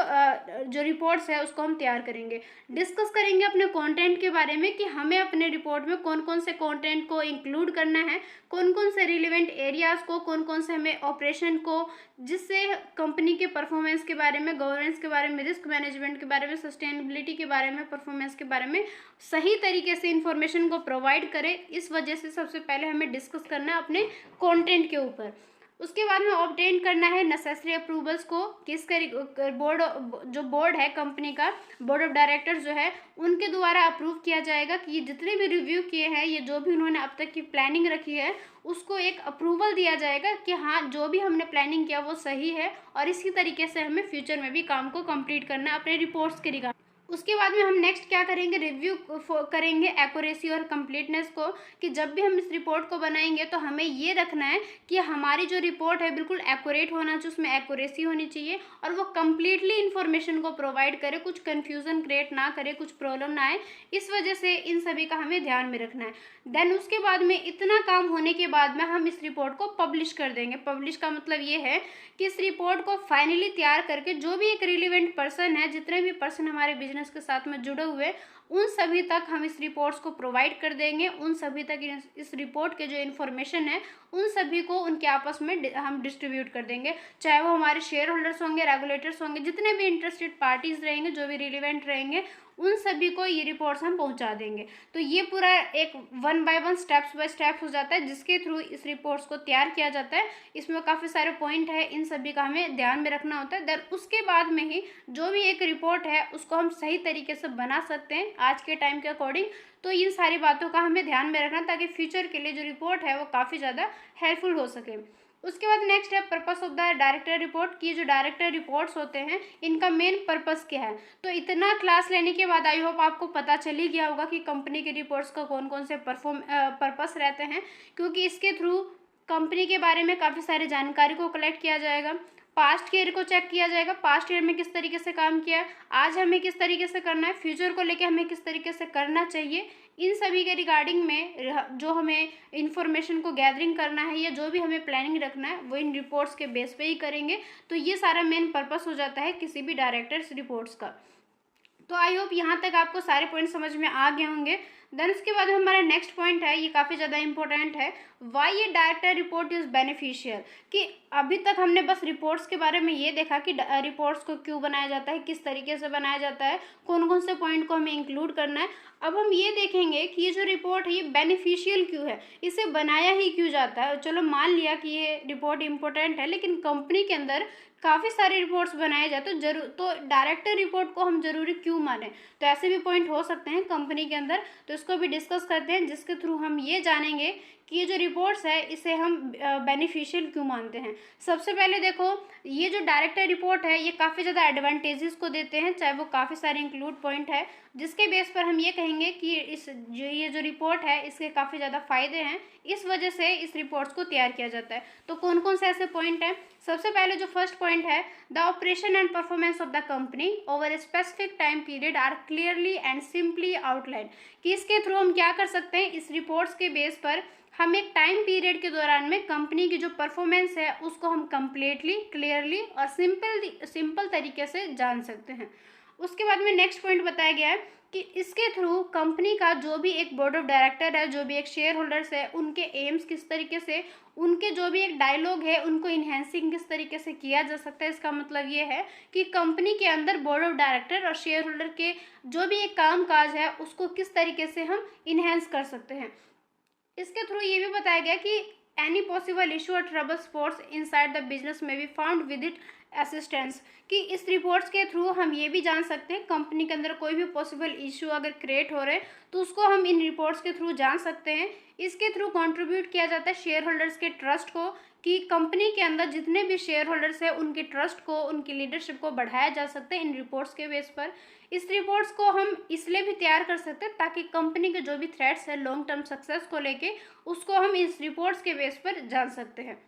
जो रिपोर्ट्स है उसको हम तैयार करेंगे। डिस्कस करेंगे अपने कंटेंट के बारे में कि हमें अपने रिपोर्ट में कौन कौन से कंटेंट को इंक्लूड करना है, कौन कौन से रिलेवेंट एरियाज़ को, कौन कौन से हमें ऑपरेशन को, जिससे कंपनी के परफॉर्मेंस के बारे में, गवर्नेंस के बारे में, रिस्क मैनेजमेंट के बारे में, सस्टेनेबिलिटी के बारे में, परफॉर्मेंस के बारे में सही तरीके से इन्फॉर्मेशन को प्रोवाइड करें। इस वजह से सबसे पहले हमें डिस्कस करना है अपने कंटेंट के ऊपर। उसके बाद में ऑब्टेन करना है नेसेसरी अप्रूवल्स को, किसका बोर्ड, जो बोर्ड है कंपनी का, बोर्ड ऑफ डायरेक्टर्स जो है उनके द्वारा अप्रूव किया जाएगा कि ये जितने भी रिव्यू किए हैं, ये जो भी उन्होंने अब तक की प्लानिंग रखी है उसको एक अप्रूवल दिया जाएगा कि हाँ जो भी हमने प्लानिंग किया वो सही है और इसी तरीके से हमें फ्यूचर में भी काम को कंप्लीट करना है अपने रिपोर्ट्स के रिगार्डिंग। उसके बाद में हम नेक्स्ट क्या करेंगे, रिव्यू करेंगे एक्यूरेसी और कंप्लीटनेस को, कि जब भी हम इस रिपोर्ट को बनाएंगे तो हमें ये रखना है कि हमारी जो रिपोर्ट है बिल्कुल एक्यूरेट होना चाहिए, उसमें एक्यूरेसी होनी चाहिए और वो कम्प्लीटली इन्फॉर्मेशन को प्रोवाइड करे, कुछ कन्फ्यूज़न क्रिएट ना करे, कुछ प्रॉब्लम ना आए। इस वजह से इन सभी का हमें ध्यान में रखना है। देन उसके बाद में इतना काम होने के बाद में हम इस रिपोर्ट को पब्लिश कर देंगे। पब्लिश का मतलब ये है कि इस रिपोर्ट को फाइनली तैयार करके जो भी एक रिलेवेंट पर्सन है, जितने भी पर्सन हमारे बिजनेस बिजनेस के साथ में जुड़े हुए, उन सभी तक हम इस रिपोर्ट्स को प्रोवाइड कर देंगे। उन सभी तक इस रिपोर्ट के जो इन्फॉर्मेशन है उन सभी को उनके आपस में हम डिस्ट्रीब्यूट कर देंगे, चाहे वो हमारे शेयर होल्डर्स होंगे, रेगुलेटर्स होंगे, जितने भी इंटरेस्टेड पार्टीज रहेंगे, जो भी रिलेवेंट रहेंगे, उन सभी को ये रिपोर्ट्स हम पहुंचा देंगे। तो ये पूरा एक 1 बाय 1 स्टेप्स बाय स्टेप हो जाता है, जिसके थ्रू इस रिपोर्ट्स को तैयार किया जाता है। इसमें काफ़ी सारे पॉइंट है, इन सभी का हमें ध्यान में रखना होता है। देन उसके बाद में ही जो भी एक रिपोर्ट है उसको हम सही तरीके से बना सकते हैं आज के टाइम के अकॉर्डिंग। तो इन सारी बातों का हमें ध्यान में रखना, ताकि फ्यूचर के लिए जो रिपोर्ट है वो काफ़ी ज़्यादा हेल्पफुल हो सके। उसके बाद नेक्स्ट है purpose of the director report, की जो डायरेक्टर रिपोर्ट्स होते हैं इनका मेन पर्पस क्या है। तो इतना क्लास लेने के बाद आई होप आपको पता चल ही गया होगा कि कंपनी के रिपोर्ट्स का कौन कौन से पर्पस रहते हैं, क्योंकि इसके थ्रू कंपनी के बारे में काफ़ी सारी जानकारी को कलेक्ट किया जाएगा, पास्ट ईयर को चेक किया जाएगा, पास्ट ईयर में किस तरीके से काम किया है, आज हमें किस तरीके से करना है, फ्यूचर को लेके हमें किस तरीके से करना चाहिए, इन सभी के रिगार्डिंग में जो हमें इन्फॉर्मेशन को गैदरिंग करना है या जो भी हमें प्लानिंग रखना है वो इन रिपोर्ट्स के बेस पे ही करेंगे। तो ये सारा मेन पर्पस हो जाता है किसी भी डायरेक्टर्स रिपोर्ट्स का। तो आई होप यहाँ तक आपको सारे पॉइंट समझ में आ गए होंगे। देन उसके बाद हमारा नेक्स्ट पॉइंट है, ये काफ़ी ज़्यादा इंपॉर्टेंट है, वाई ये डायरेक्टर रिपोर्ट इज़ बेनिफिशियल। कि अभी तक हमने बस रिपोर्ट्स के बारे में ये देखा कि रिपोर्ट्स को क्यों बनाया जाता है, किस तरीके से बनाया जाता है, कौन कौन से पॉइंट को हमें इंक्लूड करना है। अब हम ये देखेंगे कि ये जो रिपोर्ट है ये बेनिफिशियल क्यों है, इसे बनाया ही क्यों जाता है। चलो मान लिया कि ये रिपोर्ट इंपॉर्टेंट है, लेकिन कंपनी के अंदर काफ़ी सारे रिपोर्ट्स बनाए जाते हैं, तो डायरेक्टर रिपोर्ट को हम जरूरी क्यों माने। तो ऐसे भी पॉइंट हो सकते हैं कंपनी के अंदर, तो इसको भी डिस्कस करते हैं, जिसके थ्रू हम ये जानेंगे कि ये जो रिपोर्ट्स है इसे हम बेनिफिशियल क्यों मानते हैं। सबसे पहले देखो, ये जो डायरेक्टर रिपोर्ट है ये काफ़ी ज़्यादा एडवांटेजेस को देते हैं, चाहे वो काफ़ी सारे इंक्लूड पॉइंट है, जिसके बेस पर हम ये कहेंगे कि ये जो रिपोर्ट है इसके काफ़ी ज़्यादा फायदे हैं, इस वजह से इस रिपोर्ट्स को तैयार किया जाता है। तो कौन कौन से ऐसे पॉइंट हैं। सबसे पहले जो फर्स्ट पॉइंट है, the operation and performance of the company over a specific time period are clearly and simply outline. कि इसके थ्रू हम क्या कर सकते हैं, इस रिपोर्ट्स के बेस पर हम एक टाइम पीरियड के दौरान में कंपनी की जो परफॉर्मेंस है उसको हम कंप्लीटली, क्लियरली और सिंपल तरीके से जान सकते हैं। उसके बाद में नेक्स्ट पॉइंट बताया गया है कि इसके थ्रू कंपनी का जो भी एक बोर्ड ऑफ डायरेक्टर है, जो भी एक शेयर होल्डर्स है, उनके एम्स किस तरीके से, उनके जो भी एक डायलॉग है उनको इन्हेंसिंग किस तरीके से किया जा सकता है। इसका मतलब ये है कि कंपनी के अंदर बोर्ड ऑफ डायरेक्टर और शेयर होल्डर के जो भी एक काम काज है उसको किस तरीके से हम इन्हेंस कर सकते हैं। इसके थ्रू ये भी बताया गया कि एनी पॉसिबल इशू और trouble spots inside the business में be found with it assistance. कि इस रिपोर्ट्स के थ्रू हम ये भी जान सकते हैं कंपनी के अंदर कोई भी पॉसिबल इशू अगर क्रिएट हो रहे हैं तो उसको हम इन रिपोर्ट्स के थ्रू जान सकते हैं। इसके थ्रू कंट्रीब्यूट किया जाता है शेयर होल्डर्स के ट्रस्ट को, कि कंपनी के अंदर जितने भी शेयर होल्डर्स हैं उनके ट्रस्ट को, उनकी लीडरशिप को बढ़ाया जा सकता है इन रिपोर्ट्स के बेस पर। इस रिपोर्ट्स को हम इसलिए भी तैयार कर सकते हैं ताकि कंपनी के जो भी थ्रेट्स है लॉन्ग टर्म सक्सेस को लेके उसको हम इस रिपोर्ट्स के बेस पर जान सकते हैं।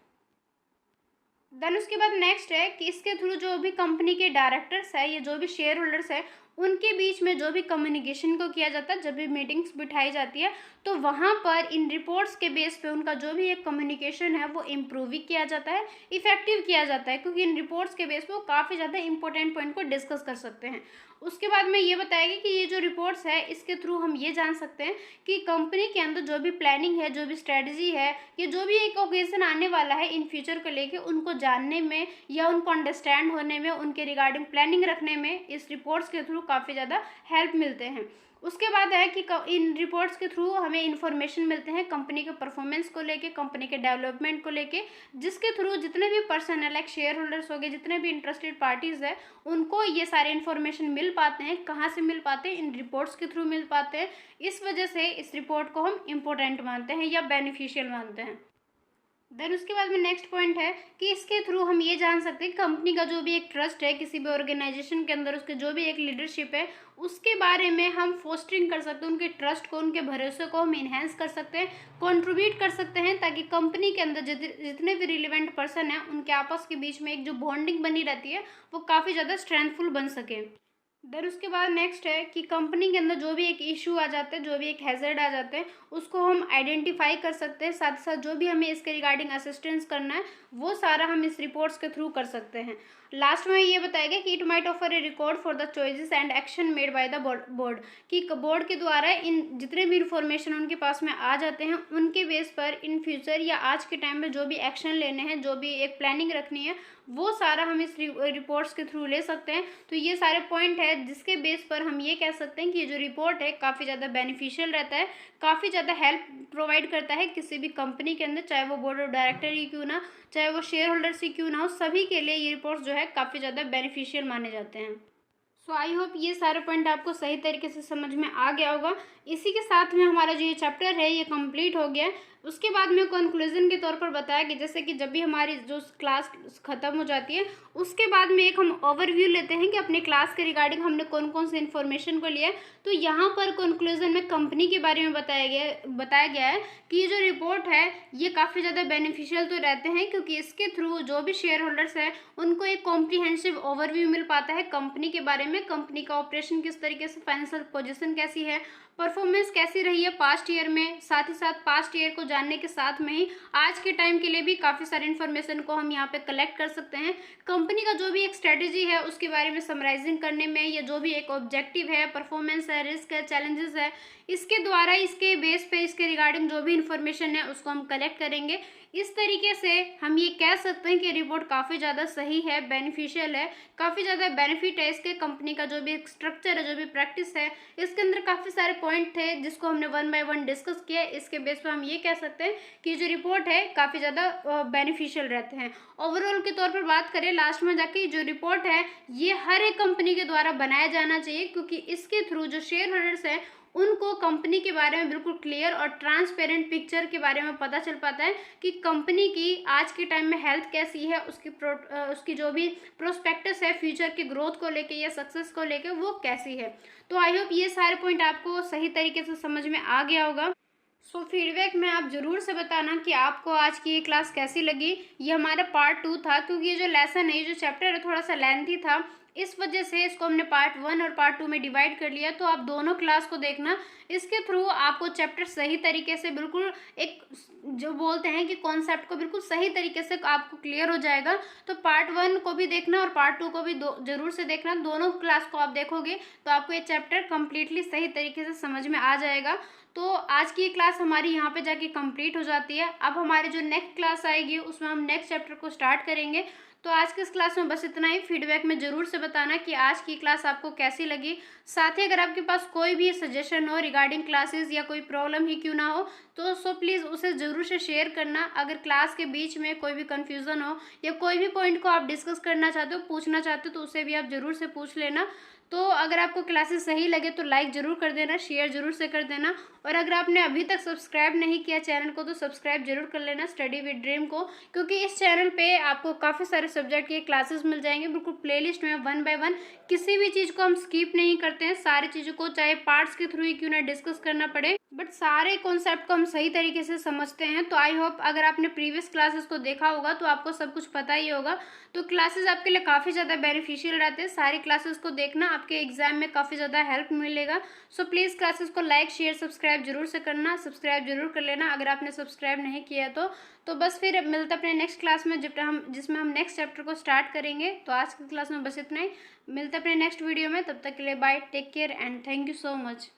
देन उसके बाद नेक्स्ट है कि इसके थ्रू जो भी कंपनी के डायरेक्टर्स है या जो भी शेयर होल्डर्स है उनके बीच में जो भी कम्युनिकेशन को किया जाता है, जब भी मीटिंग्स बिठाई जाती है तो वहाँ पर इन रिपोर्ट्स के बेस पे उनका जो भी एक कम्युनिकेशन है वो इम्प्रूव भी किया जाता है, इफेक्टिव किया जाता है, क्योंकि इन रिपोर्ट्स के बेस पे वो काफ़ी ज़्यादा इंपॉर्टेंट पॉइंट को डिस्कस कर सकते हैं। उसके बाद में ये बताएगी कि ये जो रिपोर्ट्स है इसके थ्रू हम ये जान सकते हैं कि कंपनी के अंदर जो भी प्लानिंग है, जो भी स्ट्रेटजी है, या जो भी एक ओकेजन आने वाला है इन फ्यूचर को लेके उनको जानने में या उनको अंडरस्टैंड होने में, उनके रिगार्डिंग प्लानिंग रखने में इस रिपोर्ट्स के थ्रू काफ़ी ज़्यादा हेल्प मिलते हैं। उसके बाद है कि इन रिपोर्ट्स के थ्रू हमें इन्फॉर्मेशन मिलते हैं कंपनी के परफॉर्मेंस को लेके, कंपनी के डेवलपमेंट को लेके, जिसके थ्रू जितने भी पर्सन है लाइक शेयर होल्डर्स हो गए, जितने भी इंटरेस्टेड पार्टीज़ है उनको ये सारे इन्फॉर्मेशन मिल पाते हैं। कहाँ से मिल पाते हैं, इन रिपोर्ट्स के थ्रू मिल पाते हैं। इस वजह से इस रिपोर्ट को हम इम्पोर्टेंट मानते हैं या बेनिफिशियल मानते हैं। देन उसके बाद में नेक्स्ट पॉइंट है कि इसके थ्रू हम ये जान सकते हैं कंपनी का जो भी एक ट्रस्ट है किसी भी ऑर्गेनाइजेशन के अंदर, उसके जो भी एक लीडरशिप है उसके बारे में हम फोस्टरिंग कर सकते हैं, उनके ट्रस्ट को, उनके भरोसे को हम इन्हेंस कर सकते हैं, कंट्रीब्यूट कर सकते हैं, ताकि कंपनी के अंदर जितने भी रिलेवेंट पर्सन हैं उनके आपस के बीच में एक जो बॉन्डिंग बनी रहती है वो काफ़ी ज़्यादा स्ट्रेंथफुल बन सके। देन उसके बाद नेक्स्ट है कि कंपनी के अंदर जो भी एक इशू आ जाते हैं, जो भी एक हैजर्ड आ जाते हैं उसको हम आइडेंटिफाई कर सकते हैं, साथ ही साथ जो भी हमें इसके रिगार्डिंग असिस्टेंस करना है वो सारा हम इस रिपोर्ट्स के थ्रू कर सकते हैं। लास्ट में ये बताएगा कि it might offer A record for the choices and action made by the board, कि बोर्ड के द्वारा इन जितने भी इंफॉर्मेशन उनके पास में आ जाते हैं उनके बेस पर इन फ्यूचर या आज के टाइम में जो भी एक्शन लेने हैं, जो भी एक प्लानिंग रखनी है, वो सारा हम इस रिपोर्ट्स के थ्रू ले सकते हैं। तो ये सारे पॉइंट है जिसके बेस पर हम ये कह सकते हैं कि ये जो रिपोर्ट है काफ़ी ज़्यादा बेनिफिशियल रहता है, काफ़ी ज़्यादा हेल्प प्रोवाइड करता है किसी भी कंपनी के अंदर, चाहे वो बोर्ड ऑफ डायरेक्टर ही क्यों ना, चाहे वो शेयर होल्डर्स ही क्यों ना हो, सभी के लिए ये रिपोर्ट्स जो है काफ़ी ज़्यादा बेनिफिशियल माने जाते हैं। सो आई होप ये सारे पॉइंट आपको सही तरीके से समझ में आ गया होगा। इसी के साथ में हमारा जो ये चैप्टर है ये कंप्लीट हो गया है। उसके बाद में कंक्लूजन के तौर पर बताया कि जैसे कि जब भी हमारी जो क्लास ख़त्म हो जाती है उसके बाद में एक हम ओवरव्यू लेते हैं कि अपने क्लास के रिगार्डिंग हमने कौन कौन से इन्फॉर्मेशन को लिया है। तो यहाँ पर कंक्लूजन में कंपनी के बारे में बताया गया है कि ये जो रिपोर्ट है ये काफ़ी ज़्यादा बेनिफिशियल तो रहते हैं, क्योंकि इसके थ्रू जो भी शेयर होल्डर्स हैं उनको एक कॉम्प्रिहेंसिव ओवरव्यू मिल पाता है कंपनी के बारे में, कंपनी का ऑपरेशन किस तरीके से, फाइनेंशियल पोजीशन कैसी है, परफॉर्मेंस कैसी रही है पास्ट ईयर में, साथ ही साथ पास्ट ईयर को जानने के साथ में ही आज के टाइम के लिए भी काफ़ी सारे इन्फॉर्मेशन को हम यहाँ पे कलेक्ट कर सकते हैं। कंपनी का जो भी एक स्ट्रेटेजी है उसके बारे में समराइजिंग करने में, या जो भी एक ऑब्जेक्टिव है, परफॉर्मेंस है, रिस्क है, चैलेंजेस है, इसके द्वारा इसके बेस पे इसके रिगार्डिंग जो भी इन्फॉर्मेशन है उसको हम कलेक्ट करेंगे। इस तरीके से हम ये कह सकते हैं कि रिपोर्ट काफ़ी ज़्यादा सही है, बेनिफिशियल है, काफ़ी ज़्यादा बेनिफिट है इसके। कंपनी का जो भी स्ट्रक्चर है, जो भी प्रैक्टिस है, इसके अंदर काफ़ी सारे पॉइंट थे जिसको हमने वन बाय वन डिस्कस किया। इसके बेस पर हम ये कह सकते हैं कि जो रिपोर्ट है काफ़ी ज़्यादा बेनिफिशियल रहते हैं। ओवरऑल के तौर पर बात करें लास्ट में जाके, जो रिपोर्ट है ये हर एक कंपनी के द्वारा बनाया जाना चाहिए, क्योंकि इसके थ्रू जो शेयर होल्डर्स हैं उनको कंपनी के बारे में बिल्कुल क्लियर और ट्रांसपेरेंट पिक्चर के बारे में पता चल पाता है कि कंपनी की आज के टाइम में हेल्थ कैसी है, उसकी जो भी प्रोस्पेक्टस है फ्यूचर के ग्रोथ को लेके या सक्सेस को लेके वो कैसी है। तो आई होप ये सारे पॉइंट आपको सही तरीके से समझ में आ गया होगा। सो फीडबैक में आप ज़रूर से बताना कि आपको आज की ये क्लास कैसी लगी। ये हमारा पार्ट 2 था, क्योंकि ये जो लेसन है, ये जो चैप्टर है थोड़ा सा लेंथी था, इस वजह से इसको हमने पार्ट 1 और पार्ट 2 में डिवाइड कर लिया। तो आप दोनों क्लास को देखना, इसके थ्रू आपको चैप्टर सही तरीके से बिल्कुल एक जो बोलते हैं कि कॉन्सेप्ट को बिल्कुल सही तरीके से आपको क्लियर हो जाएगा। तो पार्ट 1 को भी देखना और पार्ट 2 को भी ज़रूर से देखना। दोनों क्लास को आप देखोगे तो आपको ये चैप्टर कम्प्लीटली सही तरीके से समझ में आ जाएगा। तो आज की क्लास हमारी यहाँ पे जाके कंप्लीट हो जाती है। अब हमारी जो नेक्स्ट क्लास आएगी उसमें हम नेक्स्ट चैप्टर को स्टार्ट करेंगे। तो आज की इस क्लास में बस इतना ही। फीडबैक में ज़रूर से बताना कि आज की क्लास आपको कैसी लगी। साथ ही अगर आपके पास कोई भी सजेशन हो रिगार्डिंग क्लासेस या कोई प्रॉब्लम ही क्यों ना हो तो प्लीज़ उसे ज़रूर से शेयर करना। अगर क्लास के बीच में कोई भी कन्फ्यूज़न हो या कोई भी पॉइंट को आप डिस्कस करना चाहते हो, पूछना चाहते हो, तो उसे भी आप ज़रूर से पूछ लेना। तो अगर आपको क्लासेस सही लगे तो लाइक ज़रूर कर देना, शेयर ज़रूर से कर देना। और अगर आपने अभी तक सब्सक्राइब नहीं किया चैनल को तो सब्सक्राइब जरूर कर लेना स्टडी विद ड्रीम को, क्योंकि इस चैनल पे आपको काफ़ी सारे सब्जेक्ट के क्लासेस मिल जाएंगे बिल्कुल प्लेलिस्ट में, 1 बाय 1। किसी भी चीज़ को हम स्किप नहीं करते हैं, सारी चीज़ों को चाहे पार्ट्स के थ्रू ही क्यों ना डिस्कस करना पड़े, बट सारे कॉन्सेप्ट को हम सही तरीके से समझते हैं। तो आई होप अगर आपने प्रीवियस क्लासेस को देखा होगा तो आपको सब कुछ पता ही होगा। तो क्लासेस आपके लिए काफ़ी ज़्यादा बेनिफिशियल रहते हैं। सारी क्लासेस को देखना, आपके एग्जाम में काफ़ी ज़्यादा हेल्प मिलेगा। सो प्लीज़ क्लासेस को लाइक शेयर सब्सक्राइब जरूर से करना, सब्सक्राइब जरूर कर लेना अगर आपने सब्सक्राइब नहीं किया तो बस फिर मिलते अपने नेक्स्ट क्लास में जिसमें हम नेक्स्ट चैप्टर को स्टार्ट करेंगे। तो आज की क्लास में बस इतना ही, मिलते अपने नेक्स्ट वीडियो में। तब तक के लिए bye, take care and thank you so much.